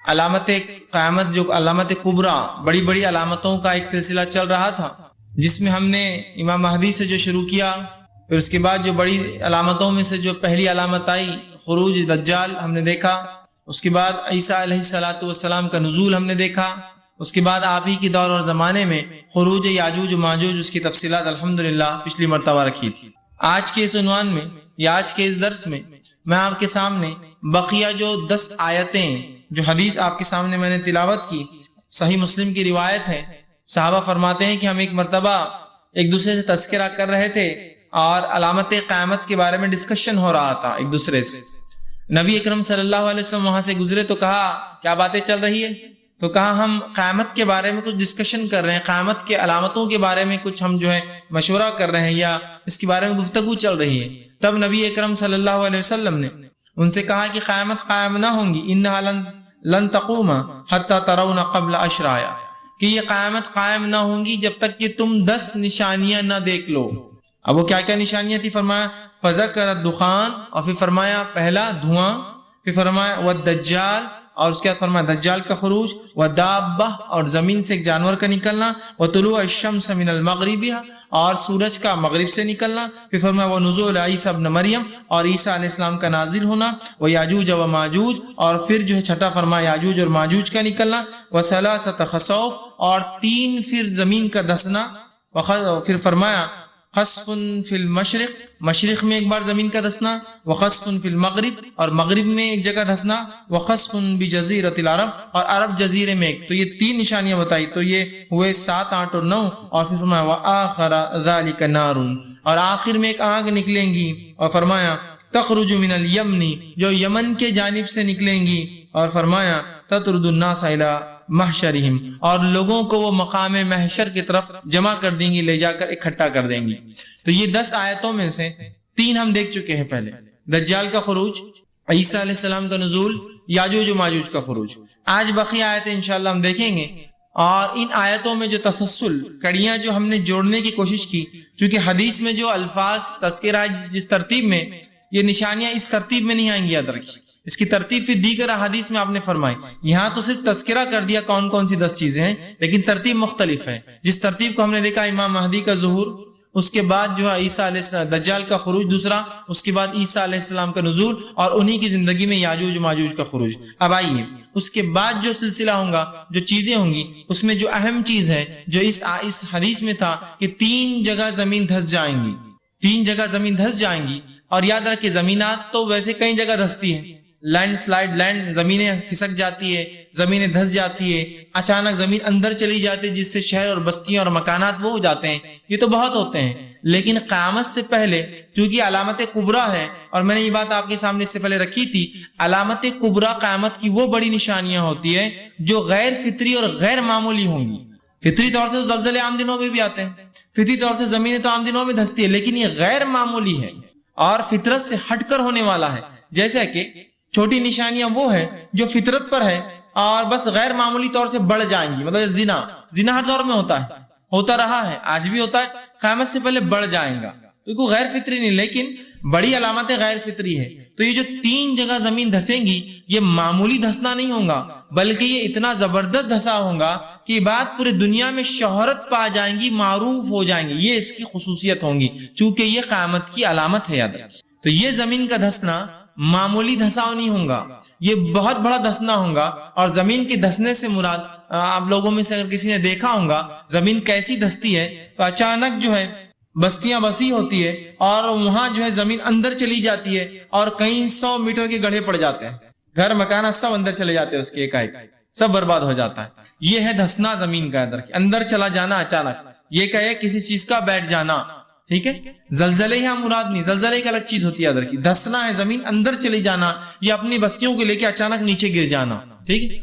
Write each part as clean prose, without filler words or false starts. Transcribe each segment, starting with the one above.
علامت قیامت جو علامت کبریٰ بڑی بڑی علامتوں کا ایک سلسلہ چل رہا تھا، جس میں ہم نے امام مہدی سے جو شروع کیا، پھر اس کے بعد جو بڑی علامتوں میں سے جو پہلی علامت آئی خروج دجال ہم نے دیکھا، اس کے بعد عیسیٰ علیہ الصلوۃ والسلام کا نزول ہم نے دیکھا، اس کے بعد آپ ہی کے دور اور زمانے میں خروج یاجوج و ماجوج، اس کی تفصیلات الحمدللہ پچھلی مرتبہ رکھی تھی۔ آج کے اس عنوان میں یا آج کے اس درس میں میں آپ کے سامنے بقیہ جو 10 آیتیں جو حدیث آپ کے سامنے میں نے تلاوت کی، صحیح مسلم کی روایت ہے، صحابہ فرماتے ہیں کہ ہم ایک مرتبہ ایک دوسرے سے تذکرہ کر رہے تھے اور علامت قیامت کے بارے میں ڈسکشن ہو رہا تھا ایک دوسرے سے۔ نبی اکرم صلی اللہ علیہ وسلم وہاں سے گزرے تو کہا کیا باتیں چل رہی ہے؟ تو کہا ہم قیامت کے بارے میں کچھ ڈسکشن کر رہے ہیں، قیامت کے علامتوں کے بارے میں کچھ ہم جو ہے مشورہ کر رہے ہیں یا اس کے بارے میں گفتگو چل رہی ہے۔ تب نبی اکرم صلی اللہ علیہ وسلم نے ان سے کہا کہ قیامت قائم نہ ہوں گی، انہا لن تقوم حتی ترون قبل اشرایا، کہ یہ قیامت قائم نہ ہوں گی جب تک کہ تم 10 نشانیاں نہ دیکھ لو۔ اب وہ کیا کیا نشانیاں تھی؟ فرمایا فذکر الدخان، اور پھر فرمایا پہلا دھواں، پھر فرمایا والدجال، اور اس کے بعد فرمایا دجال کا خروج، ودابہ، اور زمین سے ایک جانور کا نکلنا، وطلوع الشمس من المغربها، اور سورج کا مغرب سے نکلنا، پھر فرمایا ونزول عیسیٰ ابن مریم، اور عیسیٰ علیہ السلام کا نازل ہونا، ویاجوج و ماجوج، اور پھر جو ہے چھٹا فرمایا یاجوج اور ماجوج کا نکلنا، وثلاثۃ خسوف، اور 3 پھر زمین کا دھسنا، پھر فرمایا خسف فی المشرق، مشرق میں ایک بار زمین کا دھسنا، وخسف فی المغرب، اور مغرب میں ایک جگہ دھسنا، وخسف بجزیرۃ العرب، اور عرب جزیرے میں ایک۔ تو یہ 3 نشانیاں بتائی، تو یہ ہوئے 7، 8 اور 9، اور پھر فرمایا وآخر ذلک نار، اور آخر میں ایک آگ نکلیں گی، اور فرمایا تخرج من الیمن، جو یمن کے جانب سے نکلیں گی، اور فرمایا تطرد الناس الی محشرہم، اور لوگوں کو وہ مقام محشر کی طرف جمع کر دیں گی، لے جا کر اکٹھا کر دیں گی۔ تو یہ 10 آیتوں میں سے 3 ہم دیکھ چکے ہیں، پہلے دجال کا خروج، عیسیٰ علیہ السلام کا نزول، یاجوج و ماجوج کا خروج۔ آج باقی آیتیں انشاءاللہ ہم دیکھیں گے، اور ان آیتوں میں جو تسلسل کڑیاں جو ہم نے جوڑنے کی کوشش کی، چونکہ حدیث میں جو الفاظ تذکرہ جس ترتیب میں، یہ نشانیاں اس ترتیب میں نہیں آئیں گی، یاد رکھیے اس کی ترتیب پھر دیگر احادیث میں آپ نے فرمائی۔ یہاں تو صرف تذکرہ کر دیا کون کون سی 10 چیزیں ہیں، لیکن ترتیب مختلف ہے۔ جس ترتیب کو ہم نے دیکھا، امام مہدی کا ظہور، اس کے بعد جو ہے عیسیٰ علیہ السلام دجال کا خروج دوسرا، اس کے بعد عیسیٰ علیہ السلام کا نزول، اور انہی کی زندگی میں یاجوج و ماجوج کا خروج۔ اب آئیے اس کے بعد جو سلسلہ ہوگا، جو چیزیں ہوں گی، اس میں جو اہم چیز ہے جو اس حدیث میں تھا کہ 3 جگہ زمین دھس جائیں گی، 3 جگہ زمین دھس جائیں گی۔ اور یاد رکھیں زمینات تو ویسے کئی جگہ دھستی ہیں، لینڈ سلائڈ، لینڈ زمینیں کھسک جاتی ہے، زمینیں دھس جاتی ہے، اچانک زمین اندر چلی جاتی ہے، جس سے شہر اور بستیاں اور مکانات وہ ہو جاتے ہیں، یہ تو بہت ہوتے ہیں۔ لیکن قیامت سے پہلے چونکہ علامت کبریٰ ہے، اور میں نے یہ بات آپ کے سامنے اس سے پہلے رکھی تھی، علامت کبریٰ قیامت کی وہ بڑی نشانیاں ہوتی ہے جو غیر فطری اور غیر معمولی ہوں گی۔ فطری طور سے زلزلے عام دنوں میں بھی آتے ہیں، فطری طور سے زمینیں تو عام دنوں میں دھستی ہے، لیکن یہ غیر معمولی ہے اور فطرت سے ہٹ کر ہونے والا ہے۔ جیسا کہ چھوٹی نشانیاں وہ ہے جو فطرت پر ہے اور بس غیر معمولی طور سے بڑھ جائیں گی، مطلب زنا ہر دور میں ہوتا ہے، ہوتا رہا ہے، آج بھی ہوتا ہے، قیامت سے پہلے بڑھ جائیں گا، تو کوئی غیر فطری نہیں، لیکن بڑی علامتیں غیر فطری ہے۔ تو یہ جو 3 جگہ زمین دھسیں گی، یہ معمولی دھسنا نہیں ہوگا، بلکہ یہ اتنا زبردست دھسا ہوگا کہ یہ بات پورے دنیا میں شہرت پا جائیں گی، معروف ہو جائیں گی، یہ اس کی خصوصیت ہوں گی، چونکہ یہ قیامت کی علامت ہے، یاد رکھیں۔ تو یہ زمین کا دھسنا معمولی دھساؤ نہیں ہوگا، یہ بہت بڑا دھسنا ہوگا۔ اور زمین کے دھسنے سے مراد، آپ لوگوں میں سے اگر کسی نے دیکھا ہوگا زمین کیسی دھستی ہے، تو اچانک جو ہے بستیاں بسی ہوتی ہے، اور وہاں جو ہے زمین اندر چلی جاتی ہے، اور کئی 100 میٹر کے گڑھے پڑ جاتے ہیں، گھر مکانات سب اندر چلے جاتے ہیں، اس کے ایک سب برباد ہو جاتا ہے۔ یہ ہے دھسنا زمین کا، اندر چلا جانا اچانک، یہ کہے کسی چیز کا بیٹھ جانا، ٹھیک ہے۔ زلزلے یہاں مراد نہیں، زلزلے کی الگ چیز ہوتی ہے، ادھر کی دھسنا ہے زمین اندر چلی جانا، یا اپنی بستیوں کو لے کے اچانک نیچے گر جانا، ٹھیک ہے۔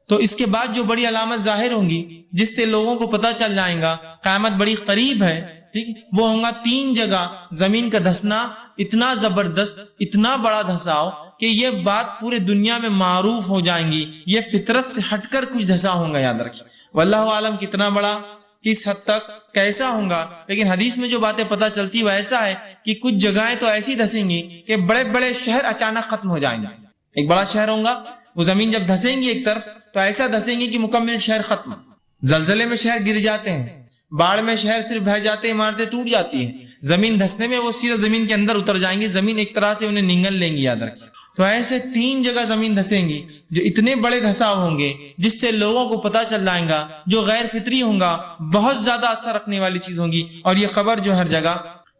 تو اس کے بعد جو بڑی علامت ظاہر ہوں گی، جس سے لوگوں کو پتہ چل جائے گا قیامت بڑی قریب ہے، ٹھیک ہے، وہ ہوگا 3 جگہ زمین کا دھسنا، اتنا زبردست، اتنا بڑا دھساؤ کہ یہ بات پورے دنیا میں معروف ہو جائیں گی، یہ فطرت سے ہٹ کر کچھ دھسا ہوگا، یاد رکھیں۔ واللہ عالم کتنا بڑا، کس حد تک، کیسا ہوگا، لیکن حدیث میں جو باتیں پتہ چلتی وہ ایسا ہے کہ کچھ جگہیں تو ایسی دھسیں گی کہ بڑے بڑے شہر اچانک ختم ہو جائیں گے۔ ایک بڑا شہر ہوگا، وہ زمین جب دھسیں گی ایک طرف تو ایسا دھسیں گی کہ مکمل شہر ختم. زلزلے میں شہر گر جاتے ہیں، باڑھ میں شہر صرف بہ جاتے ہیں، عمارتیں ٹوٹ جاتی ہیں. زمین دھسنے میں وہ سیدھا زمین کے اندر اتر جائیں گی، زمین ایک طرح سے انہیں نگل لیں گی. یاد رکھیں. تو ایسے 3 جگہ زمین دھسیں گی جو اتنے بڑے دھساؤ ہوں گے جس سے لوگوں کو پتا چل جائے گا، جو غیر فطری ہوں گا، بہت زیادہ اثر رکھنے والی چیز ہوں گی، اور یہ خبر جو ہر جگہ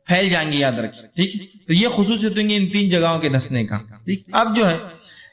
پھیل جائیں گی. یاد رکھیں. ٹھیک ہے. تو یہ خصوصیت ہویں گی ان 3 جگہوں کے دھسنے کا. ٹھیک. اب جو ہے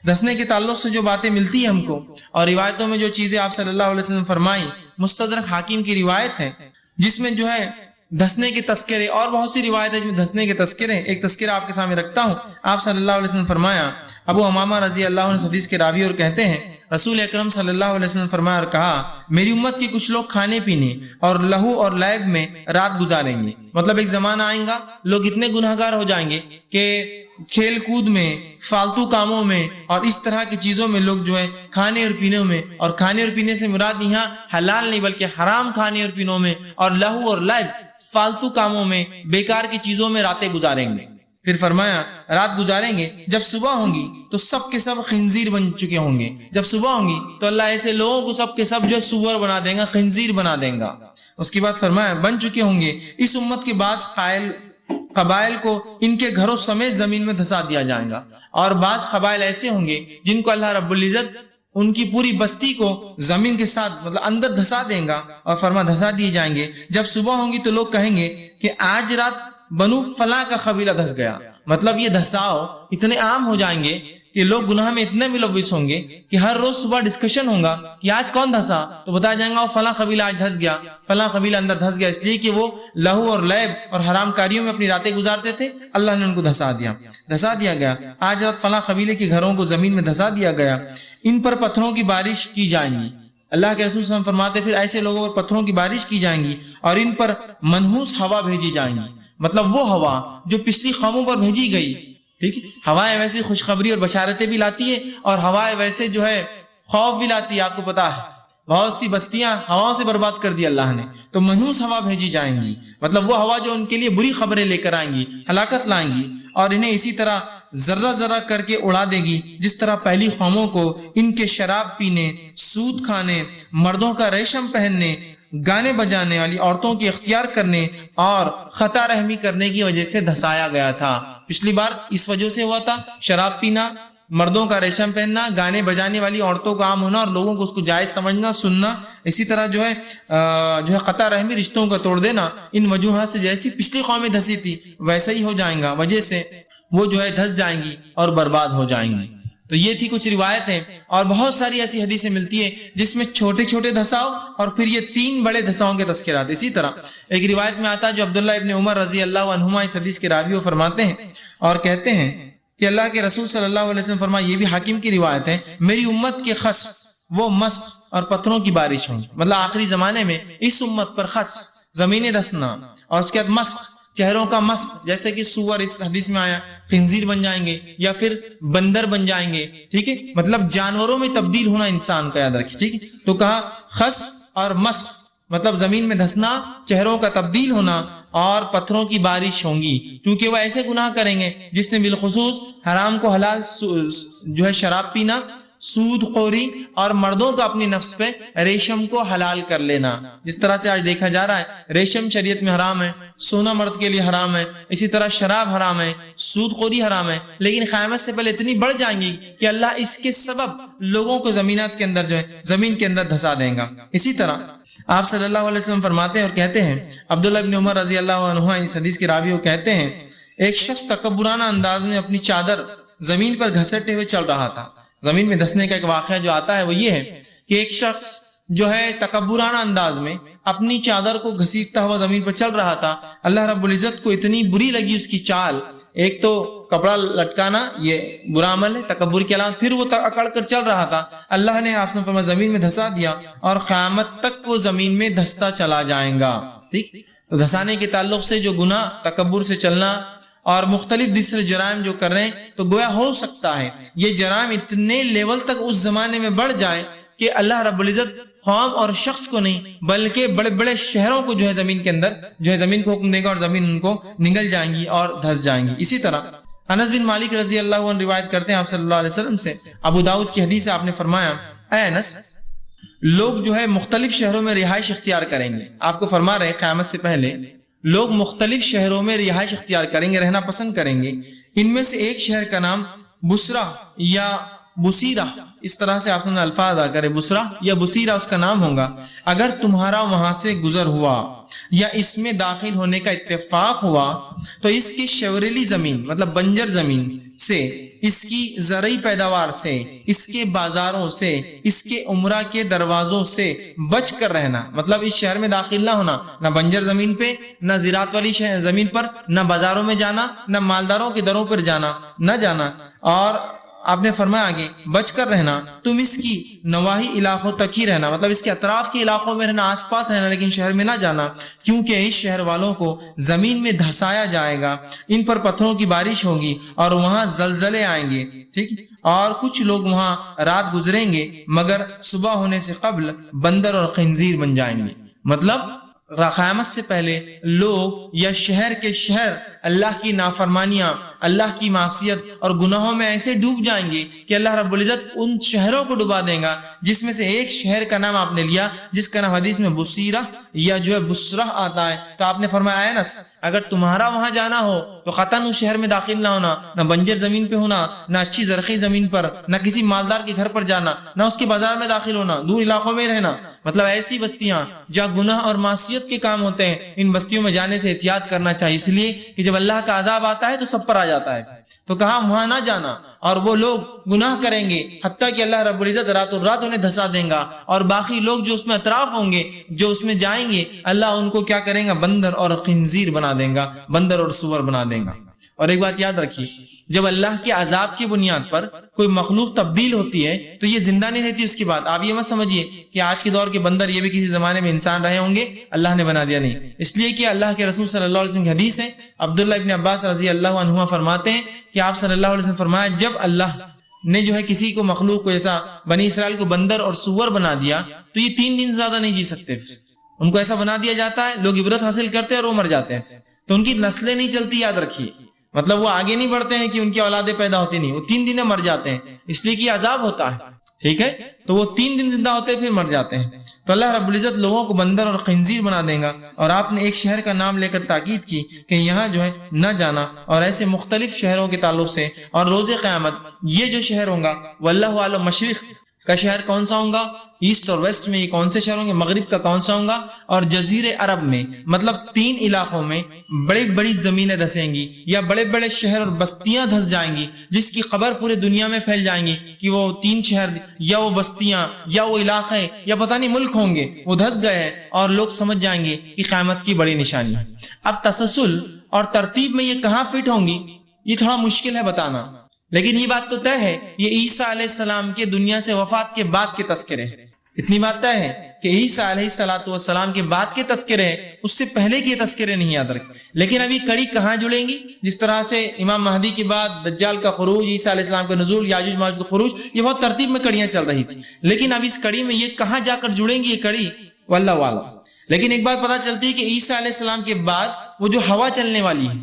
دھسنے کے تعلق سے جو باتیں ملتی ہیں ہم کو، اور روایتوں میں جو چیزیں آپ صلی اللہ علیہ وسلم فرمائیں، مستدرک حاکم کی روایت ہے جس میں جو ہے دھسنے کے تذکرے، اور بہت سی روایت ہے جس میں دھسنے کے تذکرے. ایک تذکرہ آپ کے سامنے رکھتا ہوں. آپ صلی اللہ علیہ وسلم فرمایا، ابو امامہ رضی اللہ عنہ حدیث کے راوی اور کہتے ہیں رسول اکرم صلی اللہ علیہ وسلم فرمایا اور کہا، میری امت کے کچھ لوگ کھانے پینے اور لہو اور لعب میں رات گزاریں گے. مطلب ایک زمانہ آئے گا لوگ اتنے گناہگار ہو جائیں گے کہ کھیل کود میں، فالتو کاموں میں اور اس طرح کی چیزوں میں لوگ جو ہے کھانے اور پینے میں، اور کھانے اور پینے سے مراد یہاں حلال نہیں بلکہ حرام کھانے اور پینوں میں، اور لہو اور لعب فالتو کاموں میں، بیکار کی چیزوں میں راتیں گزاریں گے. پھر فرمایا رات گزاریں گے، جب صبح ہوں گی تو سب کے سب خنزیر بن چکے ہوں گے. جب صبح ہوں گی تو اللہ ایسے لوگوں کو سب کے سب جو ہے سور بنا دے گا، خنزیر بنا دے گا. اس کے بعد فرمایا بن چکے ہوں گے اس امت کے بعض قبائل کو ان کے گھروں سمیت زمین میں دھسا دیا جائے گا، اور بعض قبائل ایسے ہوں گے جن کو اللہ رب العزت ان کی پوری بستی کو زمین کے ساتھ مطلب اندر دھسا دیں گا، اور فرما دھسا دیے جائیں گے. جب صبح ہوں گی تو لوگ کہیں گے کہ آج رات بنو فلاں کا قبیلہ دھس گیا. مطلب یہ دھساؤ اتنے عام ہو جائیں گے کہ لوگ گناہ میں اتنے ملوث ہوں گے کہ ہر روز صبح ڈسکشن ہوگا کہ آج کون دھسا، تو بتایا جائے گا وہ فلاں قبیلہ آج دھس گیا، فلاں قبیلہ اندر دھس گیا، اس لیے کہ وہ لہو اور لعب اور حرام کاریوں میں اپنی راتیں گزارتے تھے. اللہ نے ان کو دھسا دیا گیا. آج رات فلاں قبیلے کے گھروں کو زمین میں دھسا دیا گیا. ان پر پتھروں کی بارش کی جائیں گی. اللہ کے رسول صلی اللہ علیہ وسلم فرماتے پھر ایسے لوگوں پر پتھروں کی بارش کی جائیں گی، اور ان پر منحوس ہوا بھیجی جائیں گی. مطلب وہ ہوا جو پچھلی قوموں پر بھیجی گئی. ٹھیک ہے. ہوائیں ویسے خوشخبری اور بشارتیں بھی لاتی ہے، اور ہوائیں ویسے جو ہے خوف بھی لاتی ہے. آپ کو پتا ہے بہت سی بستیاں ہواؤں سے برباد کر دی اللہ نے. تو منحوس ہوا بھیجی جائیں گی، مطلب وہ ہوا جو ان کے لیے بری خبریں لے کر آئیں گی، ہلاکت لائیں گی، اور انہیں اسی طرح ذرہ ذرہ کر کے اڑا دے گی جس طرح پہلی قوموں کو ان کے شراب پینے، سود کھانے، مردوں کا ریشم پہننے، گانے بجانے والی عورتوں کی اختیار کرنے اور خطا رحمی کرنے کی وجہ سے دھسایا گیا تھا. پچھلی بار اس وجہ سے ہوا تھا، شراب پینا، مردوں کا ریشم پہننا، گانے بجانے والی عورتوں کا عام ہونا اور لوگوں کو اس کو جائز سمجھنا، سننا. اسی طرح جو ہے قطع رحمی، رشتوں کا توڑ دینا. ان وجوہات سے جیسی پچھلی قومیں دھسی تھی ویسا ہی ہو جائیں گا، وجہ سے وہ جو ہے دھس جائیں گی اور برباد ہو جائیں گی. تو یہ تھی کچھ روایتیں، اور بہت ساری ایسی حدیثیں ملتی ہیں جس میں چھوٹے چھوٹے دھساؤ اور پھر یہ 3 بڑے دھساؤں کے تذکرات. اسی طرح ایک روایت میں آتا ہے جو عبداللہ ابن عمر رضی اللہ عنہما اس حدیث کے راوی فرماتے ہیں اور کہتے ہیں کہ اللہ کے رسول صلی اللہ علیہ وسلم فرمایا، یہ بھی حاکم کی روایت ہے، میری امت کے خسف وہ مسخ اور پتھروں کی بارش ہوں. مطلب آخری زمانے میں اس امت پر خسف زمینیں دھسنا، اور اس کے بعد مسخ چہروں کا مسخ، جیسے کہ سور اس حدیث میں آیا، خنزیر بن جائیں گے یا پھر بندر بن جائیں گے. ٹھیک ہے. مطلب جانوروں میں تبدیل ہونا انسان کا، یاد رکھیے. ٹھیک ہے. تو کہا خس اور مسخ، مطلب زمین میں دھسنا، چہروں کا تبدیل ہونا، اور پتھروں کی بارش ہوں گی، کیونکہ وہ ایسے گناہ کریں گے جس نے بالخصوص حرام کو حلال جو ہے شراب پینا، سود خوری، اور مردوں کا اپنی نفس پہ ریشم کو حلال کر لینا. جس طرح سے آج دیکھا جا رہا ہے ریشم شریعت میں حرام ہے، سونا مرد کے لیے حرام ہے، اسی طرح شراب حرام ہے، سود خوری حرام ہے، لیکن قیامت سے پہلے اتنی بڑھ جائیں گی کہ اللہ اس کے سبب لوگوں کو زمینات کے اندر جو ہے زمین کے اندر دھسا دیں گا. اسی طرح آپ صلی اللہ علیہ وسلم فرماتے ہیں اور کہتے ہیں، عبداللہ ابن عمر رضی اللہ عنہ اس حدیث کے راوی کہتے ہیں، ایک شخص تکبرانہ انداز میں اپنی چادر زمین پر گھسیٹتے ہوئے چل رہا تھا. زمین میں دھسنے کا ایک واقعہ جو آتا ہے وہ یہ ہے کہ ایک شخص جو ہے تکبرانہ انداز میں اپنی چادر کو گھسیٹتا ہوا زمین پر چل رہا تھا. اللہ رب العزت کو اتنی بری لگی اس کی چال. ایک تو کپڑا لٹکانا یہ برا عمل ہے، تکبر کی علامت، پھر وہ اکڑ کر چل رہا تھا. اللہ نے آپ نے فرمایا زمین میں دھسا دیا، اور قیامت تک وہ زمین میں دھستا چلا جائے گا. ٹھیک. تو دھسانے کے تعلق سے جو گناہ تکبر سے چلنا اور مختلف دوسرے جرائم جو کر رہے ہیں، تو گویا ہو سکتا ہے یہ جرائم اتنے لیول تک اس زمانے میں بڑھ جائے کہ اللہ رب العزت قوم اور شخص کو نہیں بلکہ بڑے بڑے شہروں کو جو ہے زمین کے اندر جو ہے زمین کو حکم دے گا، اور زمین ان کو نگل جائیں گی اور دھس جائیں گی. اسی طرح انس بن مالک رضی اللہ عنہ روایت کرتے ہیں آپ صلی اللہ علیہ وسلم سے، ابو داؤد کی حدیث ہے، آپ نے فرمایا اے انس، لوگ جو ہے مختلف شہروں میں رہائش اختیار کریں گے. آپ کو فرما رہے قیامت سے پہلے لوگ مختلف شہروں میں رہائش اختیار کریں گے، رہنا پسند کریں گے. ان میں سے ایک شہر کا نام بصرہ یا بصیرہ، اس طرح سے آپ نے الفاظ آ کرے، بصرہ یا بصیرہ اس کا نام ہوگا. اگر تمہارا وہاں سے گزر ہوا یا اس میں داخل ہونے کا اتفاق ہوا تو اس کی شوریلی زمین مطلب بنجر زمین سے، اس کی زرعی پیداوار سے، اس کے بازاروں سے، اس کے عمرہ کے دروازوں سے بچ کر رہنا. مطلب اس شہر میں داخل نہ ہونا، نہ بنجر زمین پہ، نہ زراعت والی زمین پر، نہ بازاروں میں جانا، نہ مالداروں کے دروں پر نہ جانا. اور آپ نے فرمایا آگے بچ کر رہنا، تم اس کی نواحی علاقوں تک ہی رہنا، مطلب اس کے اطراف کے علاقوں میں رہنا، آس پاس رہنا، لیکن شہر میں نہ جانا، کیونکہ اس شہر والوں کو زمین میں دھسایا جائے گا، ان پر پتھروں کی بارش ہوگی اور وہاں زلزلے آئیں گے. ٹھیک، اور کچھ لوگ وہاں رات گزریں گے مگر صبح ہونے سے قبل بندر اور خنزیر بن جائیں گے. مطلب قیامت سے پہلے لوگ یا شہر کے شہر اللہ کی نافرمانیاں، اللہ کی معصیت اور گناہوں میں ایسے ڈوب جائیں گے کہ اللہ رب العزت ان شہروں کو ڈبا دے گا، جس میں سے ایک شہر کا نام آپ نے لیا جس کا نام حدیث میں بصیرہ یا جو ہے بصرہ آتا ہے. تو آپ نے فرمایا انس، اگر تمہارا وہاں جانا ہو تو قطعاً اس شہر میں داخل نہ ہونا، نہ بنجر زمین پہ ہونا، نہ اچھی زرخی زمین پر، نہ کسی مالدار کے گھر پر جانا، نہ اس کے بازار میں داخل ہونا، دور علاقوں میں رہنا. مطلب ایسی بستیاں جہاں گناہ اور معصیت کے کام ہوتے ہیں، ان بستیوں میں جانے سے احتیاط کرنا چاہیے، اس لیے کہ جب اللہ کا عذاب آتا ہے تو سب پر آ جاتا ہے. تو کہا وہاں نہ جانا، اور وہ لوگ گناہ کریں گے حتیٰ کہ اللہ رب العزت راتوں رات انہیں دھسا دیں گا، اور باقی لوگ جو اس میں اطراف ہوں گے، جو اس میں جائیں گے، اللہ ان کو کیا کریں گا؟ بندر اور خنزیر بنا دیں گا، بندر اور سور بنا دیں گا. اور ایک بات یاد رکھیے، جب اللہ کے عذاب کی بنیاد پر کوئی مخلوق تبدیل ہوتی ہے تو یہ زندہ نہیں رہتی. اس کی بات آپ یہ مت سمجھیے کہ آج کے دور کے بندر یہ بھی کسی زمانے میں انسان رہے ہوں گے، اللہ نے بنا دیا، نہیں. اس لیے کہ اللہ کے رسول صلی اللہ علیہ وسلم کی حدیث ہے، عبداللہ ابن عباس رضی اللہ عنہما فرماتے ہیں کہ آپ صلی اللہ علیہ وسلم فرمایا، جب اللہ نے جو ہے کسی کو مخلوق کو ایسا بنی اسرائیل کو بندر اور سور بنا دیا تو یہ 3 دن زیادہ نہیں جی سکتے. ان کو ایسا بنا دیا جاتا ہے، لوگ عبرت حاصل کرتے ہیں اور وہ مر جاتے ہیں، تو ان کی نسلیں نہیں چلتی. یاد رکھیے، مطلب وہ آگے نہیں بڑھتے ہیں کہ ان کی اولادیں پیدا ہوتی نہیں، وہ 3 دن میں مر جاتے ہیں، اس لیے کہ عذاب ہوتا ہے. ٹھیک ہے، تو وہ 3 دن زندہ ہوتے ہیں پھر مر جاتے ہیں. تو اللہ رب العزت لوگوں کو بندر اور خنزیر بنا دے گا. اور آپ نے ایک شہر کا نام لے کر تاکید کی کہ یہاں جو ہے نہ جانا، اور ایسے مختلف شہروں کے تعلق سے. اور روز قیامت یہ جو شہر ہوگا واللہ عالم، مشرق کا شہر کون سا ہوگا، ایسٹ اور ویسٹ میں یہ کون سے شہر ہوں گے، مغرب کا کون سا ہوگا، اور جزیرے عرب میں مطلب 3 علاقوں میں بڑی بڑی زمینیں دھسیں گی، یا بڑے بڑے شہر اور بستیاں دھس جائیں گی، جس کی خبر پورے دنیا میں پھیل جائیں گی کہ وہ 3 شہر یا وہ بستیاں یا وہ علاقے یا پتہ نہیں ملک ہوں گے، وہ دھس گئے ہیں، اور لوگ سمجھ جائیں گے کہ قیامت کی بڑی نشانی ہے. اب تسلسل اور ترتیب میں یہ کہاں فٹ ہوں گی یہ تھوڑا مشکل ہے بتانا، لیکن یہ بات تو طے ہے یہ عیسیٰ علیہ السلام کے دنیا سے وفات کے بعد کے تذکرے ہیں. اتنی بات طے ہے کہ عیسیٰ علیہ السلام کے بعد کے تذکرے ہیں، اس سے پہلے کے تذکرے نہیں یاد رکھے. لیکن ابھی کڑی کہاں جڑیں گی؟ جس طرح سے امام مہدی کے بعد دجال کا خروج، عیسیٰ علیہ السلام کا نزول، یاجوج ماجوج کا خروج، یہ بہت ترتیب میں کڑیاں چل رہی تھی. لیکن اب اس کڑی میں یہ کہاں جا کر جڑیں گی یہ کڑی، واللہ والا. لیکن ایک بات پتہ چلتی ہے کہ عیسیٰ علیہ السلام کے بعد وہ جو ہوا چلنے والی ہے،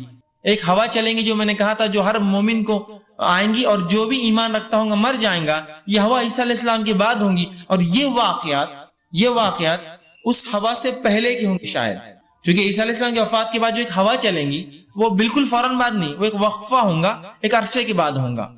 ایک ہوا چلیں گی جو میں نے کہا تھا جو ہر مومن کو آئیں گی، اور جو بھی ایمان رکھتا ہوگا مر جائیں گا، یہ ہوا عیسیٰ علیہ السلام کے بعد ہوں گی. اور یہ واقعات اس ہوا سے پہلے کی ہوں گی شاید، کیونکہ عیسیٰ علیہ السلام کی وفات کے بعد جو ایک ہوا چلیں گی وہ بالکل فوراً بعد نہیں، وہ ایک وقفہ ہوگا، ایک عرصے کے بعد ہوگا.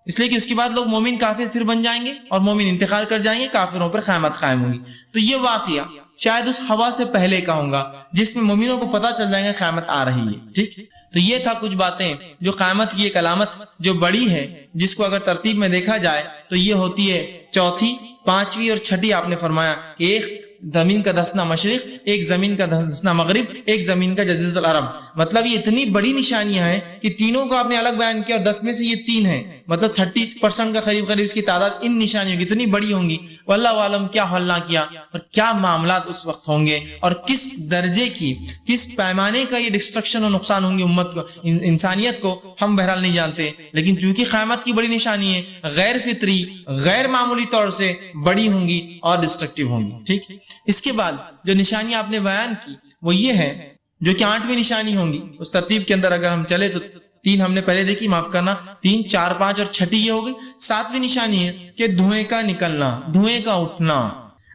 اس لیے کہ اس کے بعد لوگ مومن کافر پھر بن جائیں گے، اور مومن انتقال کر جائیں گے، کافروں پر قیامت قائم ہوگی. تو یہ واقعہ شاید اس ہوا سے پہلے کا ہوگا جس میں مومنوں کو پتہ چل جائے گا قیامت آ رہی ہے. ٹھیک، تو یہ تھا کچھ باتیں جو قیامت کی ایک علامت جو بڑی ہے، جس کو اگر ترتیب میں دیکھا جائے تو یہ ہوتی ہے 4تھی، 5ویں اور 6ٹھی. آپ نے فرمایا کہ ایک زمین کا دھسنا مشرق، ایک زمین کا دھسنا مغرب، ایک زمین کا جزیرۃ العرب. مطلب یہ اتنی بڑی نشانیاں ہیں کہ تینوں کو آپ نے الگ بیان کیا، اور 10 میں سے یہ 3 ہیں، مطلب 30% کا قریب اس کی تعداد ان نشانیوں کی اتنی بڑی ہوں گی. واللہ عالم کیا حل نہ کیا اور کیا معاملات اس وقت ہوں گے، اور کس درجے کی، کس پیمانے کا یہ ڈسٹرکشن اور نقصان ہوں گے امت کو، انسانیت کو، ہم بہرحال نہیں جانتے. لیکن چونکہ قیامت کی بڑی نشانی ہے، غیر فطری، غیر معمولی طور سے بڑی ہوں گی اور ڈسٹرکٹیو ہوں گی. ٹھیک، اس کے بعد جو نشانی آپ نے بیان کی وہ یہ ہے، جو کہ 8ویں نشانی ہوں گی. اس ترتیب کے اندر اگر ہم چلے تو تین ہم نے پہلے دیکھی، معاف کرنا، 3، 4، 5 اور چھٹی یہ ہو گئی۔ 7ویں نشانی ہے کہ دھوئیں کا نکلنا، دھوئیں کا اٹھنا۔